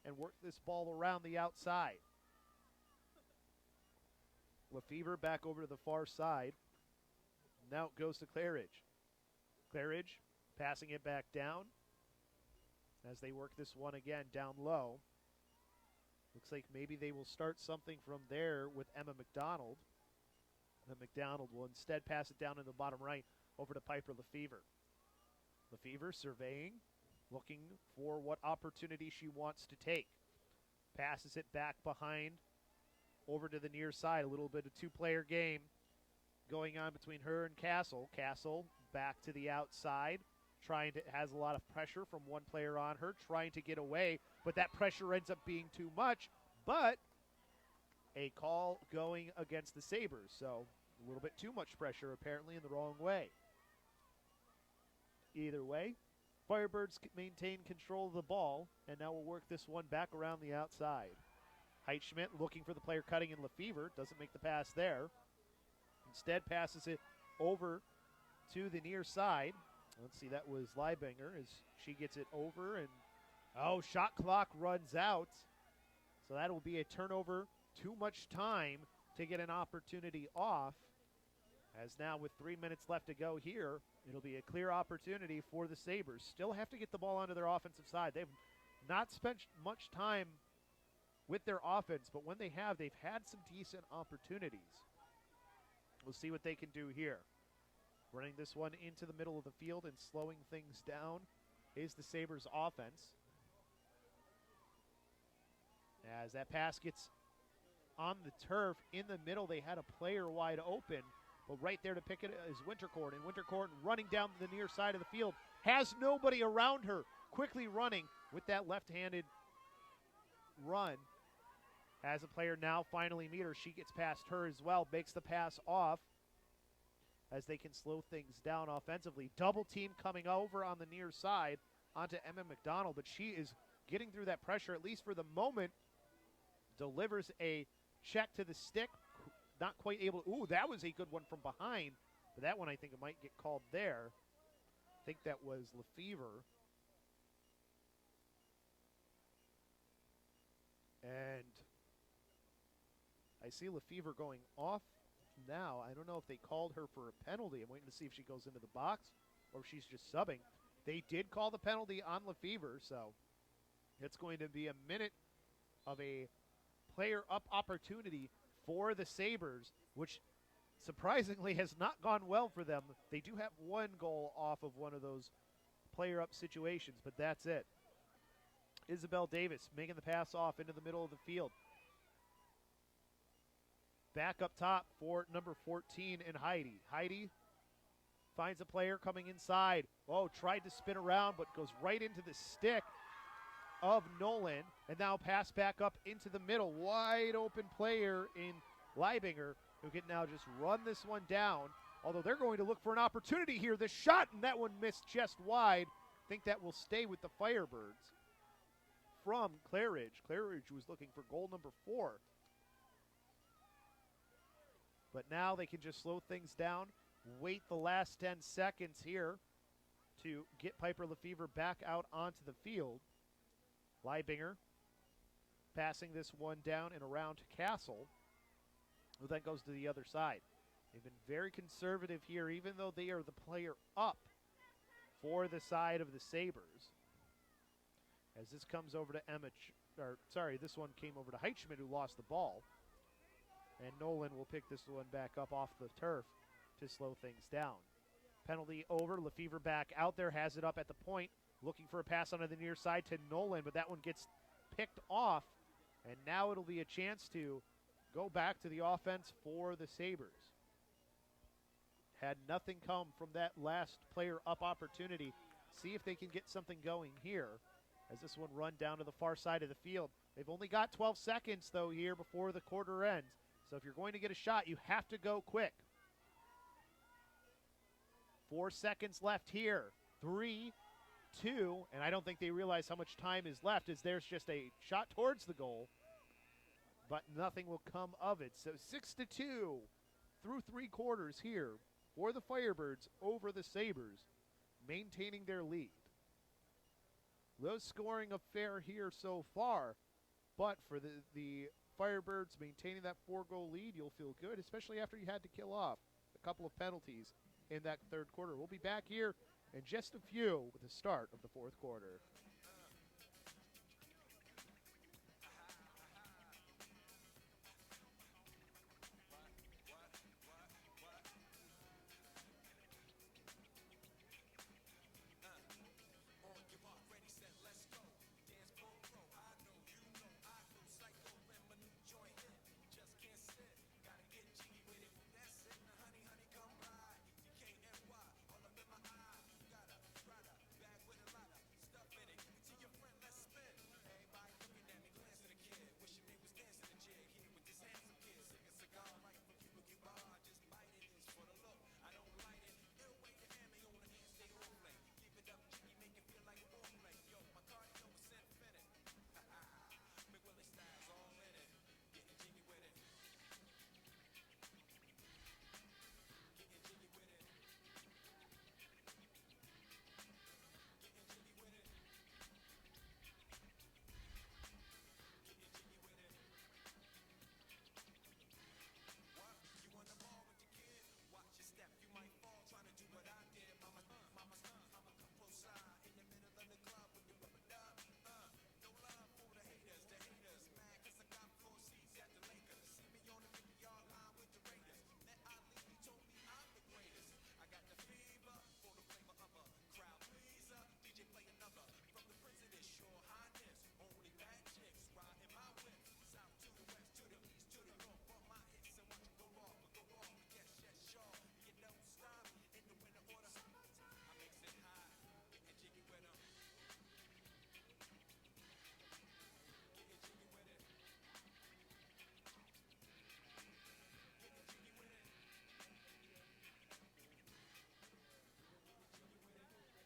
and work this ball around the outside. Lefevre back over to the far side. Now it goes to Claridge. Claridge passing it back down as they work this one again down low. Looks like maybe they will start something from there with Emma McDonald. And McDonald will instead pass it down in the bottom right over to Piper Lefevre. Lefevre surveying, looking for what opportunity she wants to take. Passes it back behind over to the near side. A little bit of 2-player game going on between her and Castle. Castle back to the outside, has a lot of pressure from one player on her, trying to get away, but that pressure ends up being too much. But a call going against the Sabres, so a little bit too much pressure apparently in the wrong way. Either way, Firebirds maintain control of the ball, and now we'll work this one back around the outside. Heitschmidt looking for the player cutting in Lefevre, doesn't make the pass there. Instead passes it over to the near side. Let's see, that was Leibinger as she gets it over, and shot clock runs out. So that will be a turnover. Too much time to get an opportunity off. As now with 3 minutes left to go here, it'll be a clear opportunity for the Sabres. Still have to get the ball onto their offensive side. They've not spent much time with their offense, but when they have, they've had some decent opportunities. We'll see what they can do here. Running this one into the middle of the field and slowing things down is the Sabres offense. As that pass gets on the turf in the middle, they had a player wide open, but right there to pick it is Wintercourt, and Wintercourt running down the near side of the field, has nobody around her, quickly running with that left-handed run. Has a player now finally meet her. She gets past her as well, makes the pass off as they can slow things down offensively. Double team coming over on the near side onto Emma McDonald, but she is getting through that pressure, at least for the moment. Delivers a check to the stick. Not quite able to. Ooh, that was a good one from behind. But that one I think it might get called there. I think that was Lefevre. And I see Lefevre going off now. I don't know if they called her for a penalty. I'm waiting to see if she goes into the box or if she's just subbing. They did call the penalty on Lefevre, so it's going to be a minute of a player-up opportunity for the Sabres, which surprisingly has not gone well for them. They do have one goal off of one of those player-up situations, but that's it. Isabel Davis making the pass off into the middle of the field. Back up top for number 14 in Heidi. Heidi finds a player coming inside. Oh, tried to spin around, but goes right into the stick of Nolan. And now pass back up into the middle. Wide open player in Leibinger, who can now just run this one down. Although they're going to look for an opportunity here. The shot, and that one missed just wide. I think that will stay with the Firebirds. From Claridge. Claridge was looking for goal number 4. But now they can just slow things down, wait the last 10 seconds here to get Piper Lefevre back out onto the field. Leibinger passing this one down and around to Castle, who then goes to the other side. They've been very conservative here, even though they are the player up for the side of the Sabres. As this comes over to this one came over to Heichman, who lost the ball. And Nolan will pick this one back up off the turf to slow things down. Penalty over. Lefevre back out there, has it up at the point, looking for a pass onto the near side to Nolan, but that one gets picked off. And now it'll be a chance to go back to the offense for the Sabres. Had nothing come from that last player up opportunity. See if they can get something going here as this one run down to the far side of the field. They've only got 12 seconds, though, here before the quarter ends. So if you're going to get a shot, you have to go quick. 4 seconds left here. 3, 2, and I don't think they realize how much time is left, as there's just a shot towards the goal, but nothing will come of it. So 6-2 through 3 quarters here for the Firebirds over the Sabres, maintaining their lead. Low scoring affair here so far, but for the Firebirds maintaining that 4-goal lead, you'll feel good, especially after you had to kill off a couple of penalties in that third quarter. We'll be back here in just a few with the start of the fourth quarter.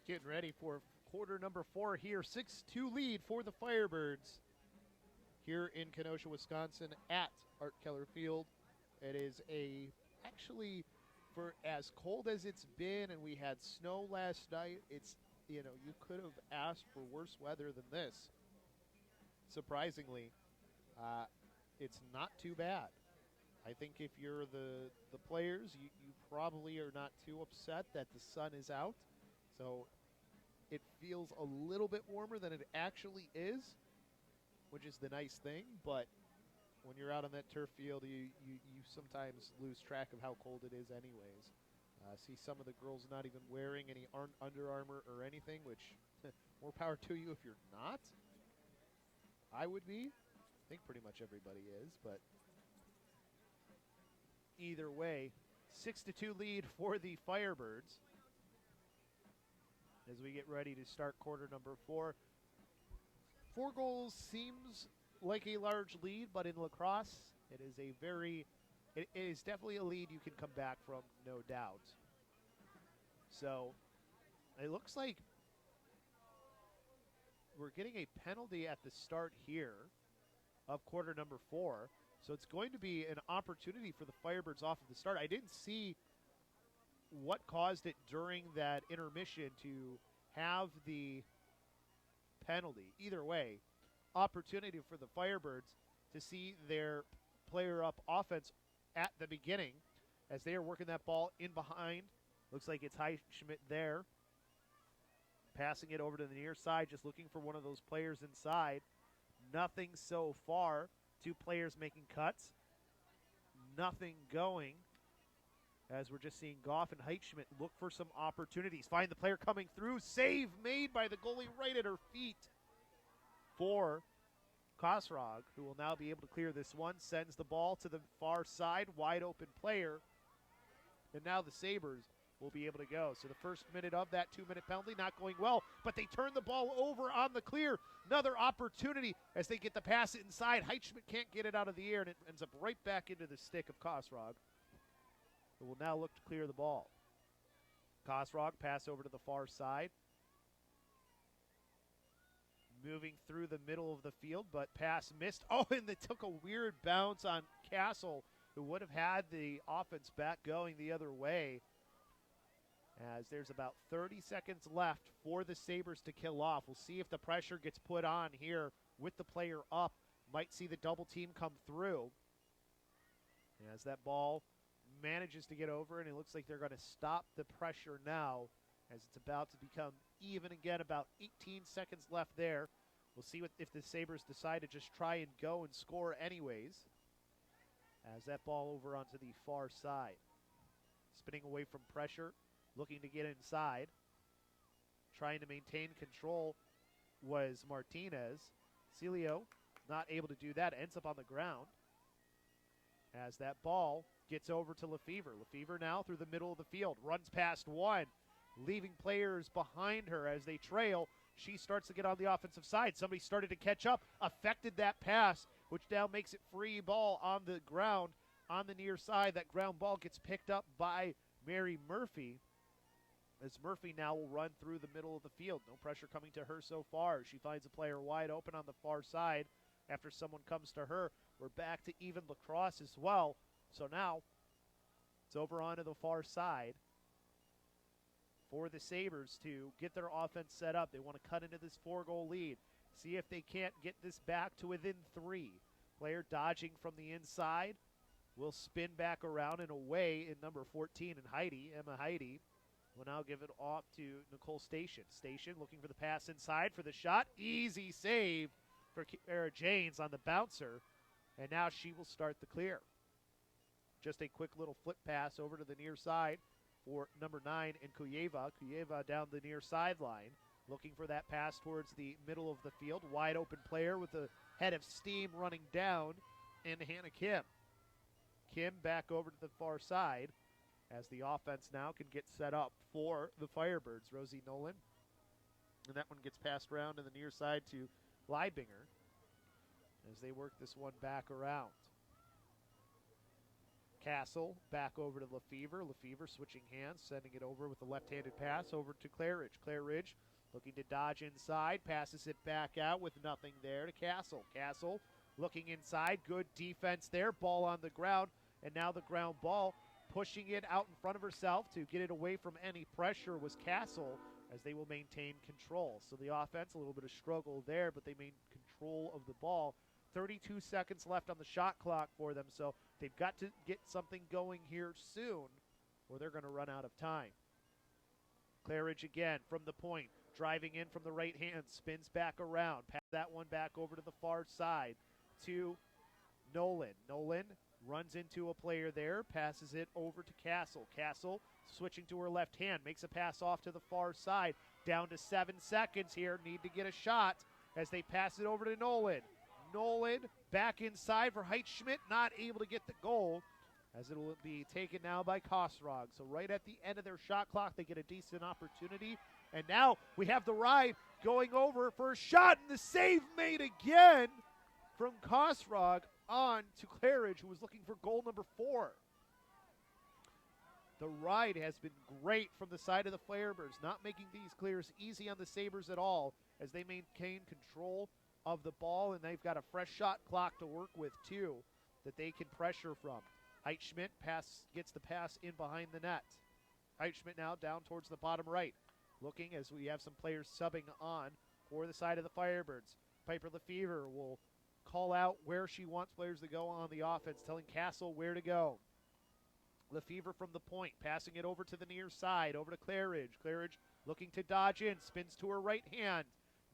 Getting ready for quarter number 4 here. 6-2 lead for the Firebirds here in Kenosha, Wisconsin at Art Keller Field. It is actually, for as cold as it's been, and we had snow last night, it's, you could have asked for worse weather than this. Surprisingly, it's not too bad. I think if you're the players, you probably are not too upset that the sun is out. So it feels a little bit warmer than it actually is, which is the nice thing. But when you're out on that turf field, you sometimes lose track of how cold it is anyways. See some of the girls not even wearing any Under Armour or anything, which more power to you if you're not. I would be. I think pretty much everybody is, but either way, 6-2 lead for the Firebirds as we get ready to start quarter number 4. 4 goals seems like a large lead, but in lacrosse, it is definitely a lead you can come back from, no doubt. So it looks like we're getting a penalty at the start here of quarter number 4. So it's going to be an opportunity for the Firebirds off of the start. I didn't see what caused it during that intermission to have the penalty. Either way, opportunity for the Firebirds to see their player up offense at the beginning as they are working that ball in behind. Looks like it's Schmidt there. Passing it over to the near side, just looking for one of those players inside. Nothing so far. 2 players making cuts. Nothing going. As we're just seeing Goff and Heitschmidt look for some opportunities. Find the player coming through. Save made by the goalie right at her feet for Kosrog, who will now be able to clear this one. Sends the ball to the far side. Wide open player. And now the Sabres will be able to go. So the first minute of that 2-minute penalty not going well, but they turn the ball over on the clear. Another opportunity as they get the pass inside. Heitschmidt can't get it out of the air, and it ends up right back into the stick of Kosrog, who will now look to clear the ball. Kosrog pass over to the far side. Moving through the middle of the field, but pass missed. Oh, and they took a weird bounce on Castle, who would have had the offense back going the other way. As there's about 30 seconds left for the Sabres to kill off. We'll see if the pressure gets put on here with the player up. Might see the double team come through. As that ball manages to get over, and it looks like they're going to stop the pressure now as it's about to become even again. About 18 seconds left there. We'll see if the Sabres decide to just try and go and score anyways. As that ball over onto the far side. Spinning away from pressure. Looking to get inside. Trying to maintain control was Martinez. Celio not able to do that. Ends up on the ground. As that ball gets over to Lefevre. Lefevre now through the middle of the field. Runs past one. Leaving players behind her as they trail. She starts to get on the offensive side. Somebody started to catch up. Affected that pass, which now makes it free ball on the ground on the near side. That ground ball gets picked up by Mary Murphy. As Murphy now will run through the middle of the field. No pressure coming to her so far. She finds a player wide open on the far side after someone comes to her. We're back to even lacrosse as well. So now it's over onto the far side for the Sabres to get their offense set up. They want to cut into this 4-goal lead. See if they can't get this back to within 3. Player dodging from the inside. Will spin back around and away in number 14 and Emma Heidi. Will now give it off to Nicole Station. Station looking for the pass inside for the shot. Easy save for Kara Janes on the bouncer. And now she will start the clear. Just a quick little flip pass over to the near side for number 9 and Kuyeva. Kuyeva down the near sideline. Looking for that pass towards the middle of the field. Wide open player with a head of steam running down. And Hannah Kim. Kim back over to the far side. As the offense now can get set up for the Firebirds. Rosie Nolan. And that one gets passed around to the near side to Leibinger as they work this one back around. Castle back over to Lefevre. Lefevre switching hands, sending it over with a left-handed pass over to Claridge. Claridge looking to dodge inside, passes it back out with nothing there to Castle. Castle looking inside, good defense there, ball on the ground, and now the ground ball pushing it out in front of herself to get it away from any pressure was Castle, as they will maintain control. So the offense, a little bit of struggle there, but they maintain control of the ball. 32 seconds left on the shot clock for them, so they've got to get something going here soon or they're going to run out of time. Claridge again from the point, driving in from the right hand, spins back around, pass that one back over to the far side to Nolan. Nolan runs into a player there, passes it over to Castle. Castle switching to her left hand, makes a pass off to the far side. Down to 7 seconds here, need to get a shot as they pass it over to Nolan. Nolan back inside for Heitschmidt, not able to get the goal as it will be taken now by Kosrog. So right at the end of their shot clock, they get a decent opportunity. And now we have the ride going over for a shot, and the save made again from Kosrog on to Claridge, who was looking for goal number 4. The ride has been great from the side of the Firebirds, not making these clears easy on the Sabres at all as they maintain control of the ball, and they've got a fresh shot clock to work with too that they can pressure from. Heitschmidt gets the pass in behind the net. Heitschmidt now down towards the bottom right, looking as we have some players subbing on for the side of the Firebirds. Piper Lefevre will call out where she wants players to go on the offense, telling Castle where to go. Lefevre from the point, passing it over to the near side, over to Claridge. Claridge looking to dodge in, spins to her right hand.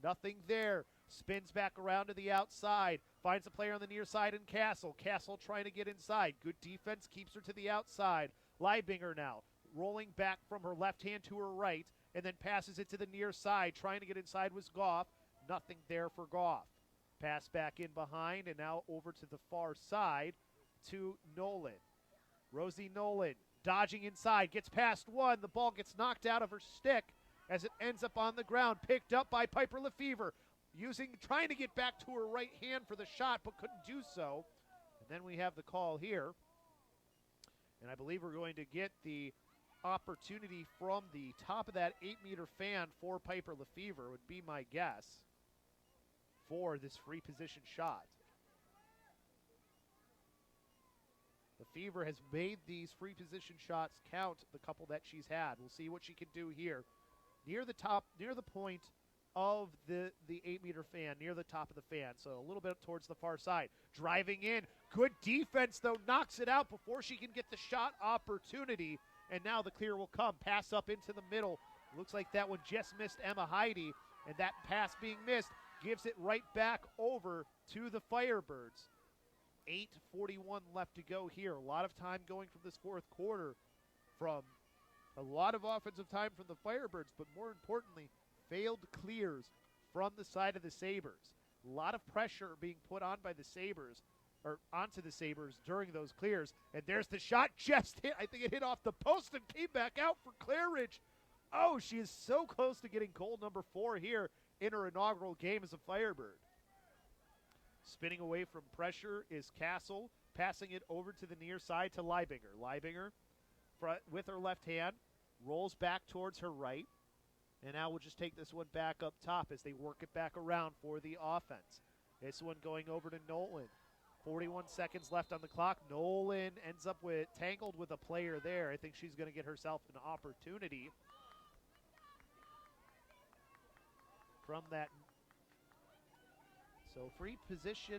Nothing there. Spins back around to the outside. Finds a player on the near side in Castle. Castle trying to get inside. Good defense keeps her to the outside. Leibinger now rolling back from her left hand to her right and then passes it to the near side. Trying to get inside was Goff. Nothing there for Goff. Pass back in behind and now over to the far side to Nolan. Rosie Nolan dodging inside. Gets past one. The ball gets knocked out of her stick as it ends up on the ground. Picked up by Piper Lefevre. Trying to get back to her right hand for the shot, but couldn't do so. And then we have the call here. And I believe we're going to get the opportunity from the top of that 8-meter fan for Piper Lefevre, would be my guess, for this free position shot. Lefevre has made these free position shots count, the couple that she's had. We'll see what she can do here. Near the top, near the point of the 8-meter fan, near the top of the fan, so a little bit towards the far side. Driving in, good defense though, knocks it out before she can get the shot opportunity, and now the clear will come. Pass up into the middle. Looks like that one just missed Emma Heidi, and that pass being missed gives it right back over to the Firebirds. 8:41 left to go here. A lot of time going from this fourth quarter, from a lot of offensive time from the Firebirds, but more importantly, failed clears from the side of the Sabres. A lot of pressure being put on by the Sabres, or onto the Sabres during those clears. And there's the shot, just hit. I think it hit off the post and came back out for Claridge. Oh, she is so close to getting goal number 4 here in her inaugural game as a Firebird. Spinning away from pressure is Castle, passing it over to the near side to Leibinger. Leibinger, with her left hand, rolls back towards her right. And now we'll just take this one back up top as they work it back around for the offense. This one going over to Nolan. 41 seconds left on the clock. Nolan ends up tangled with a player there. I think she's going to get herself an opportunity from that. So free position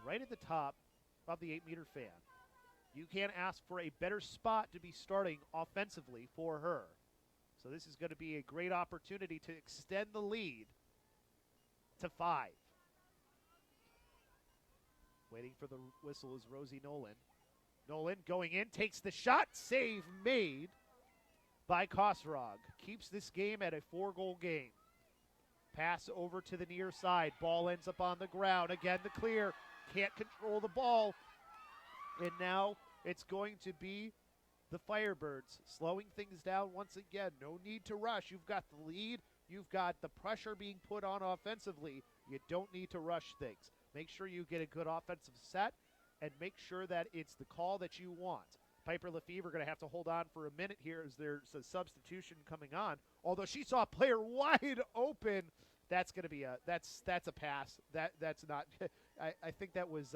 right at the top of the 8-meter fan. You can't ask for a better spot to be starting offensively for her. So this is going to be a great opportunity to extend the lead to 5. Waiting for the whistle is Rosie Nolan. Nolan going in, takes the shot, save made by Kosrog. Keeps this game at a 4-goal game. Pass over to the near side. Ball ends up on the ground. Again, the clear. Can't control the ball. And now it's going to be the Firebirds slowing things down once again. No need to rush. You've got the lead. You've got the pressure being put on offensively. You don't need to rush things. Make sure you get a good offensive set and make sure that it's the call that you want. Piper Lefevre going to have to hold on for a minute here as there's a substitution coming on. Although she saw a player wide open, that's going to be that's a pass. That's not. I think that was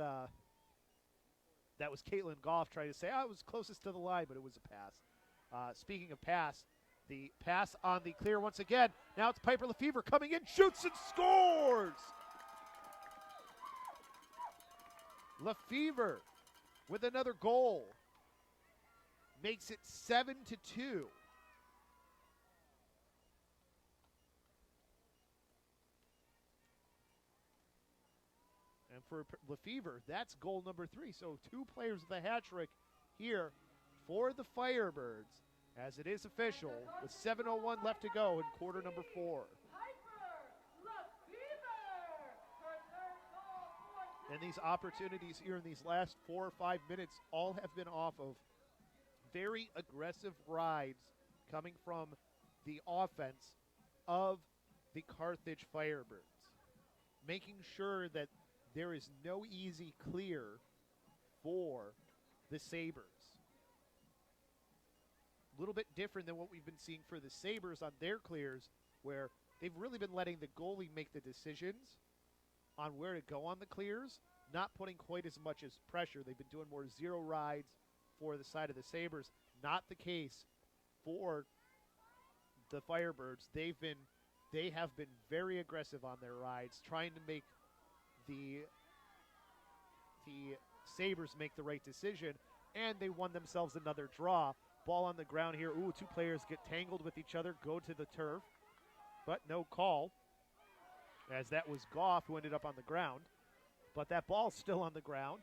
Caitlin Goff trying to say I was closest to the line, but it was a pass. Speaking of pass, the pass on the clear once again. Now it's Piper Lefevre coming in, shoots and scores. Lefevre with another goal. Makes it 7-2. And for Lefevre, that's goal number 3. So 2 players with a hat trick here for the Firebirds, as it is official with 7:01 left to go in quarter number 4. And these opportunities here in these last 4 or 5 minutes all have been off of very aggressive rides coming from the offense of the Carthage Firebirds, making sure that there is no easy clear for the Sabres. A little bit different than what we've been seeing for the Sabres on their clears, where they've really been letting the goalie make the decisions on where to go on the clears, not putting quite as much as pressure. They've been doing more zero rides for the side of the Sabres. Not the case for the Firebirds. They have been very aggressive on their rides, trying to make the Sabres make the right decision, and they won themselves another draw. Ball on the ground here. Ooh, 2 players get tangled with each other, go to the turf, but no call, as that was Goff who ended up on the ground. But that ball's still on the ground,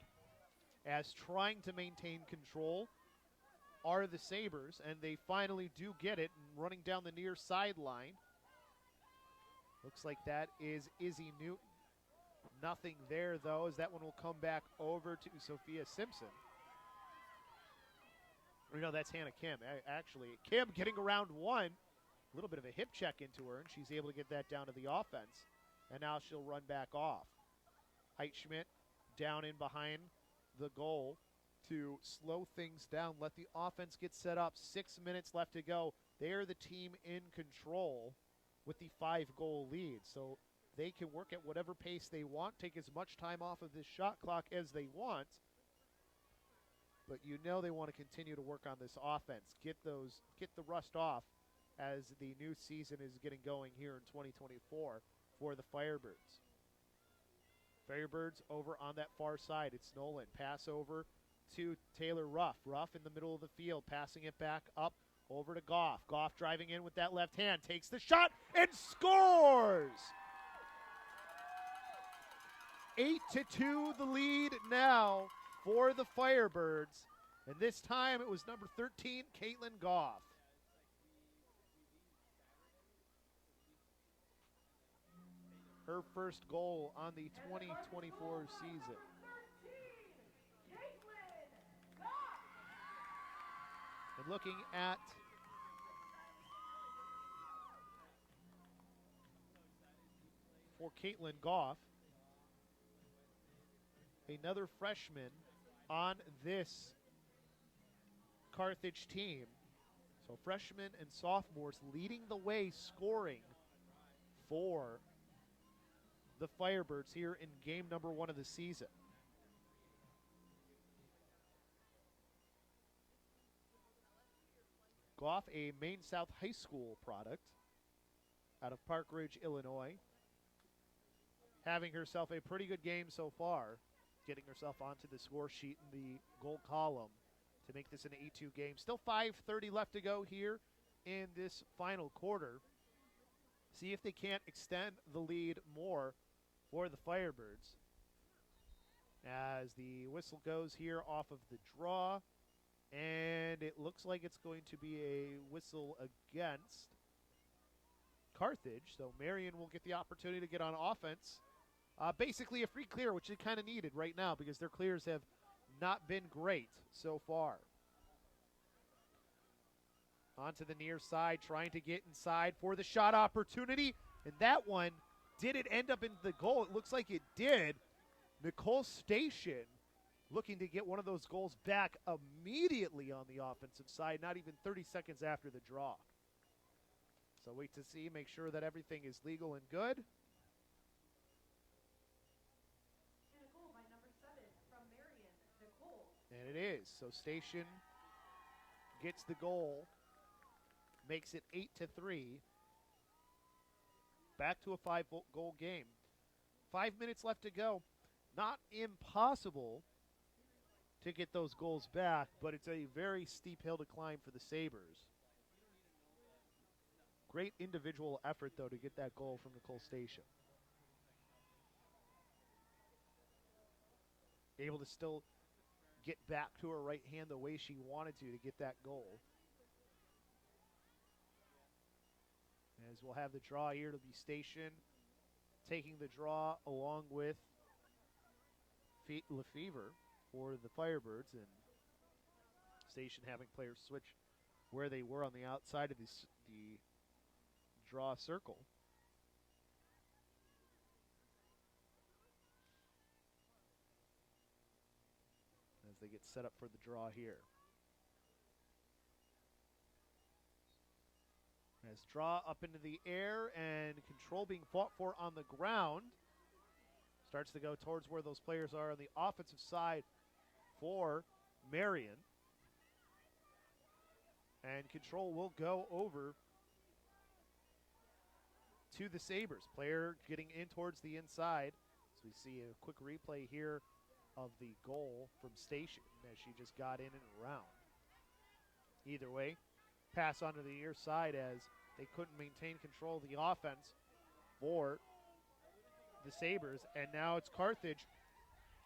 as trying to maintain control are the Sabres, and they finally do get it, and running down the near sideline. Looks like that is Izzy Newton. Nothing there, though, as that one will come back over to Sophia Simpson. Or no, that's Hannah Kim. Actually, Kim getting around one. A little bit of a hip check into her, and she's able to get that down to the offense. And now she'll run back off. Heitschmidt down in behind the goal to slow things down, let the offense get set up. 6 minutes left to go. They're the team in control with the 5-goal lead. So they can work at whatever pace they want, take as much time off of this shot clock as they want. But you know they want to continue to work on this offense, get the rust off as the new season is getting going here in 2024 for the Firebirds. Firebirds over on that far side. It's Nolan. Pass over to Taylor Ruff. Ruff in the middle of the field, passing it back up over to Goff. Goff driving in with that left hand, takes the shot and scores! 8-2 the lead now for the Firebirds. And this time it was number 13, Caitlin Goff. Her first goal on the 2024 season. And looking at for Caitlin Goff, another freshman on this Carthage team. So freshmen and sophomores leading the way scoring for the Firebirds here in game number 1 of the season. Goff, a Maine South High School product out of Park Ridge, Illinois. Having herself a pretty good game so far, getting herself onto the score sheet in the goal column to make this an 8-2 game. Still 5:30 left to go here in this final quarter. See if they can't extend the lead more for the Firebirds. As the whistle goes here off of the draw, and it looks like it's going to be a whistle against Carthage. So Marian will get the opportunity to get on offense. Basically a free clear, which they kind of needed right now because their clears have not been great so far. Onto the near side, trying to get inside for the shot opportunity. And that one, did it end up in the goal? It looks like it did. Nicole Station looking to get one of those goals back immediately on the offensive side, not even 30 seconds after the draw. So wait to see, make sure that everything is legal and good. And a goal by number 7 from Marian, Nicole. And it is. So Station gets the goal, makes it 8-3. Back to a 5-goal game. 5 minutes left to go. Not impossible to get those goals back, but it's a very steep hill to climb for the Sabres. Great individual effort, though, to get that goal from Nicole Station. Able to still get back to her right hand the way she wanted to get that goal. As we'll have the draw here, it'll be Station taking the draw along with Lefevre for the Firebirds, and Station having players switch where they were on the outside of the draw circle. As they get set up for the draw here. As draw up into the air and control being fought for on the ground. Starts to go towards where those players are on the offensive side for Marian. And control will go over to the Sabres. Player getting in towards the inside. So we see a quick replay here of the goal from Station as she just got in and around. Either way, pass onto the near side as they couldn't maintain control of the offense for the Sabres. And now it's Carthage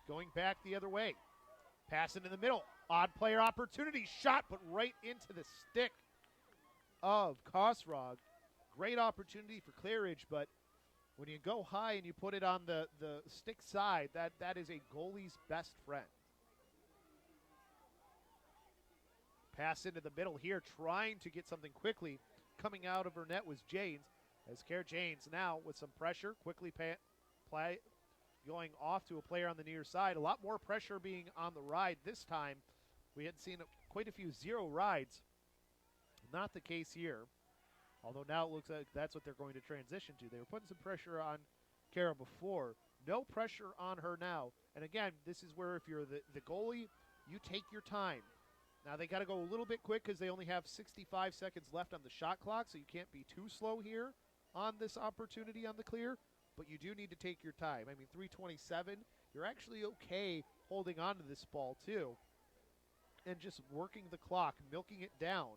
going back the other way. Pass into the middle. Odd player opportunity. Shot, but right into the stick of Kosrog. Great opportunity for clearage, but when you go high and you put it on the stick side, that is a goalie's best friend. Pass into the middle here, trying to get something quickly. Coming out of her net was Janes, as Care Janes now with some pressure, quickly play going off to a player on the near side. A lot more pressure being on the ride this time. We had seen quite a few zero rides. Not the case here. Although now it looks like that's what they're going to transition to. They were putting some pressure on Kara before. No pressure on her now. And again, this is where if you're the goalie, you take your time. Now they got to go a little bit quick because they only have 65 seconds left on the shot clock, so you can't be too slow here on this opportunity on the clear. But you do need to take your time. I mean, 3:27, you're actually okay holding on to this ball too. And just working the clock, milking it down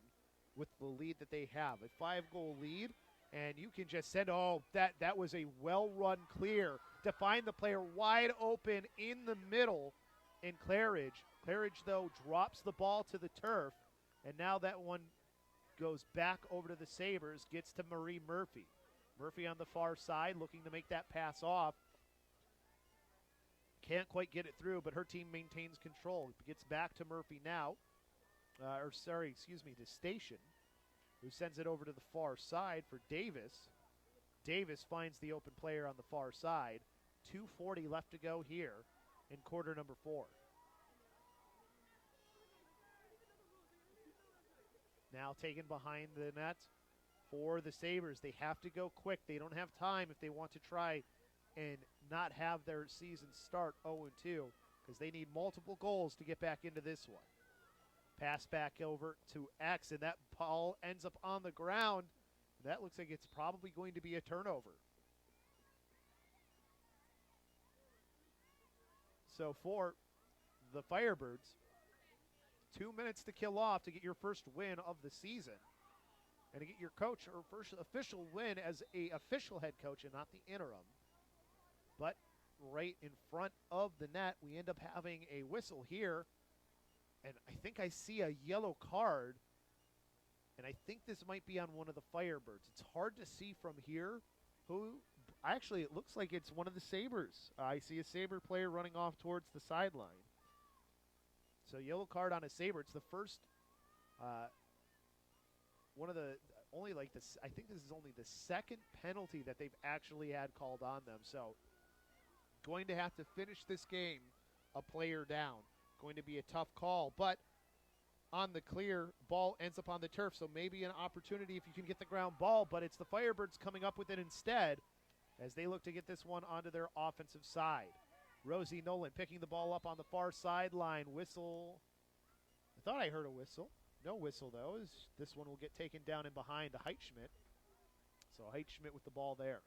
with the lead that they have. A 5-goal lead, and you can just send, that was a well-run clear to find the player wide open in the middle in Claridge. Claridge, though, drops the ball to the turf, and now that one goes back over to the Sabres, gets to Marie Murphy. Murphy on the far side looking to make that pass off. Can't quite get it through, but her team maintains control. Gets back to Murphy now. To Station, who sends it over to the far side for Davis. Davis finds the open player on the far side. 2:40 left to go here in quarter number 4. Now taken behind the net for the Sabres. They have to go quick. They don't have time if they want to try and not have their season start 0-2 because they need multiple goals to get back into this one. Pass back over to X, and that ball ends up on the ground. That looks like it's probably going to be a turnover. So for the Firebirds, 2 minutes to kill off to get your first win of the season and to get your coach or first official win as a official head coach and not the interim. But right in front of the net, we end up having a whistle here. And I think I see a yellow card, and I think this might be on one of the Firebirds. It's hard to see from here who. Actually, it looks like it's one of the Sabres. I see a Sabre player running off towards the sideline. So yellow card on a Sabre. It's the first one of the only like this. I think this is only the second penalty that they've actually had called on them. So going to have to finish this game a player down. Going to be a tough call, but on the clear, ball ends up on the turf, so maybe an opportunity if you can get the ground ball, but it's the Firebirds coming up with it instead as they look to get this one onto their offensive side. Rosie Nolan picking the ball up on the far sideline. Whistle. I thought I heard a whistle. No whistle, though, as this one will get taken down and behind to Heitschmidt. So Heitschmidt with the ball there.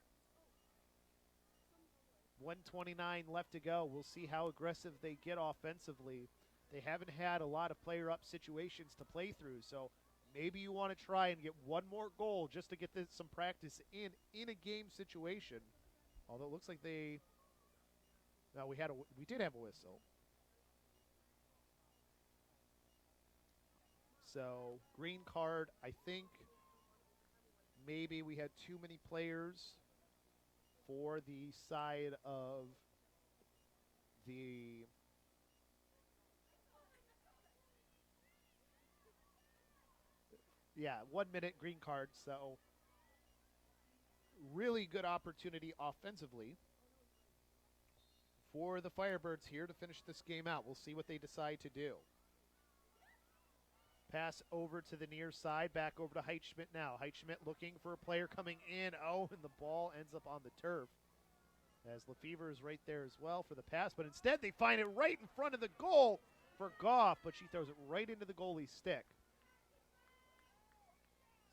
1:29 left to go. We'll see how aggressive they get offensively. They haven't had a lot of player-up situations to play through, so maybe you want to try and get one more goal just to get some practice in a game situation. Although it looks like they – no, we did have a whistle. So green card, I think maybe we had too many players for the side of the – yeah, 1 minute green card, so really good opportunity offensively for the Firebirds here to finish this game out. We'll see what they decide to do. Pass over to the near side, back over to Heitschmidt now. Heitschmidt looking for a player coming in. Oh, and the ball ends up on the turf as Lefevre is right there as well for the pass, but instead they find it right in front of the goal for Goff, but she throws it right into the goalie's stick.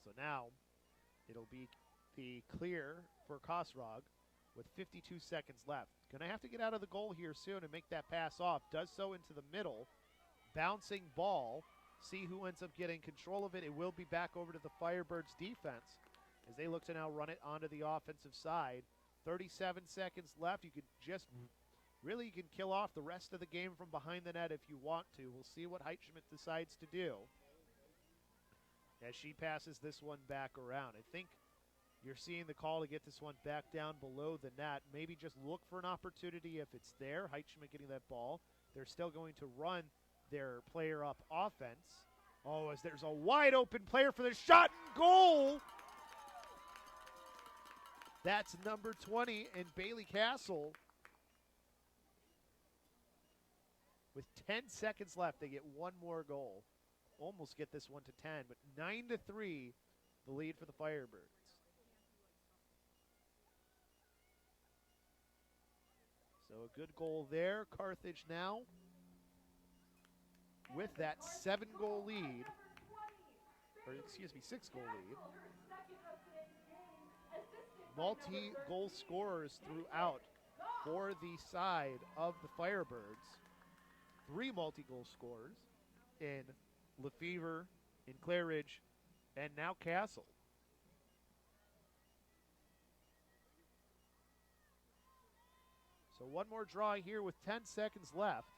So now it'll be the clear for Kosrog with 52 seconds left. Going to have to get out of the goal here soon and make that pass off. Does so into the middle. Bouncing ball. See who ends up getting control of it. It will be back over to the Firebirds defense as they look to now run it onto the offensive side. 37 seconds left. You could just really, you can kill off the rest of the game from behind the net if you want to. We'll see what Heitschmidt decides to do as she passes this one back around. I think you're seeing the call to get this one back down below the net. Maybe just look for an opportunity if it's there. Heitschmidt getting that ball. They're still going to run their player up offense. Oh, as there's a wide open player for the shot and goal. That's number 20 in Bailey Castle. With 10 seconds left, they get one more goal. Almost get this one to 10, but 9-3, the lead for the Firebirds. So a good goal there. Carthage now with that 7-goal lead, or excuse me, 6-goal lead. Multi-goal scorers throughout for the side of the Firebirds. 3 multi-goal scorers in Lefevre, in Claridge, and now Castle. So one more draw here with 10 seconds left.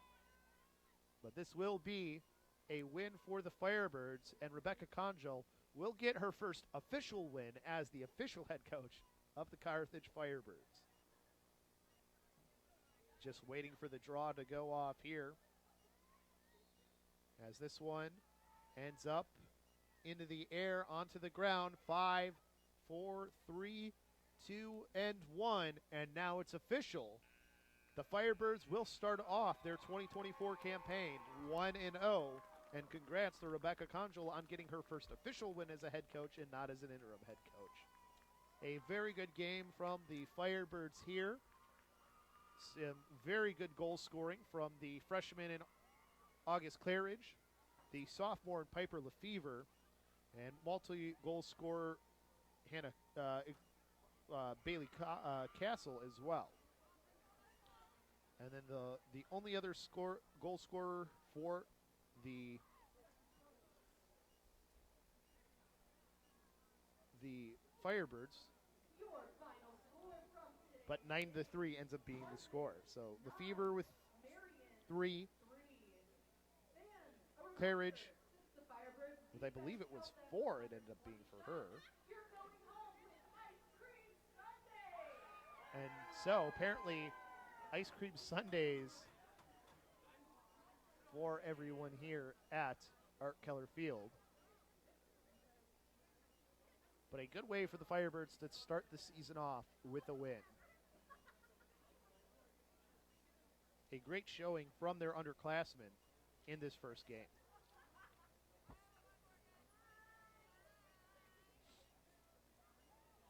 But this will be a win for the Firebirds, and Rebecca Conjal will get her first official win as the official head coach of the Carthage Firebirds. Just waiting for the draw to go off here as this one ends up into the air, onto the ground. 5, 4, 3, 2, and 1, and now it's official. The Firebirds will start off their 2024 campaign 1-0, and congrats to Rebecca Conjal on getting her first official win as a head coach and not as an interim head coach. A very good game from the Firebirds here. Some very good goal scoring from the freshman in August Claridge, the sophomore in Piper Lefevre, and multi-goal scorer Hannah Bailey Castle as well. And then the only other goal scorer for the Firebirds, but 9-3 ends up being the score. So Lefevre with 3, Claridge with, I believe it was 4, it ended up being for her. And so apparently Ice Cream Sundays for everyone here at Art Keller Field. But a good way for the Firebirds to start the season off with a win. a great showing from their underclassmen in this first game.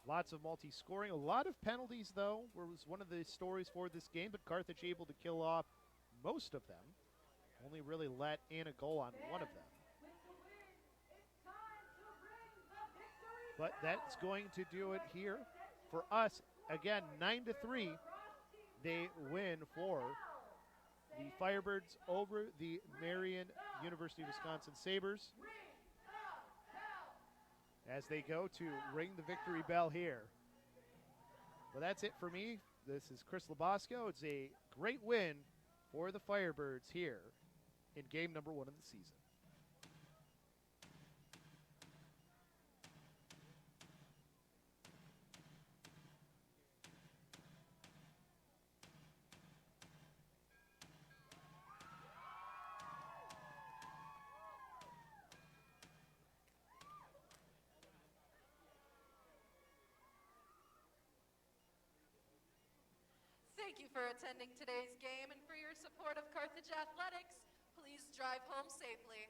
Lots of multi-scoring. A lot of penalties, though, was one of the stories for this game, but Carthage able to kill off most of them. Only really let in a goal on one of them. But that's going to do it here for us. Again, 9-3, they win for the Firebirds over the Marian University of Wisconsin Sabres as they go to ring the victory bell here. Well, that's it for me. This is Chris LoBosco. It's a great win for the Firebirds here in game number 1 of the season. Thank you for attending today's game and for your support of Carthage Athletics. Please drive home safely.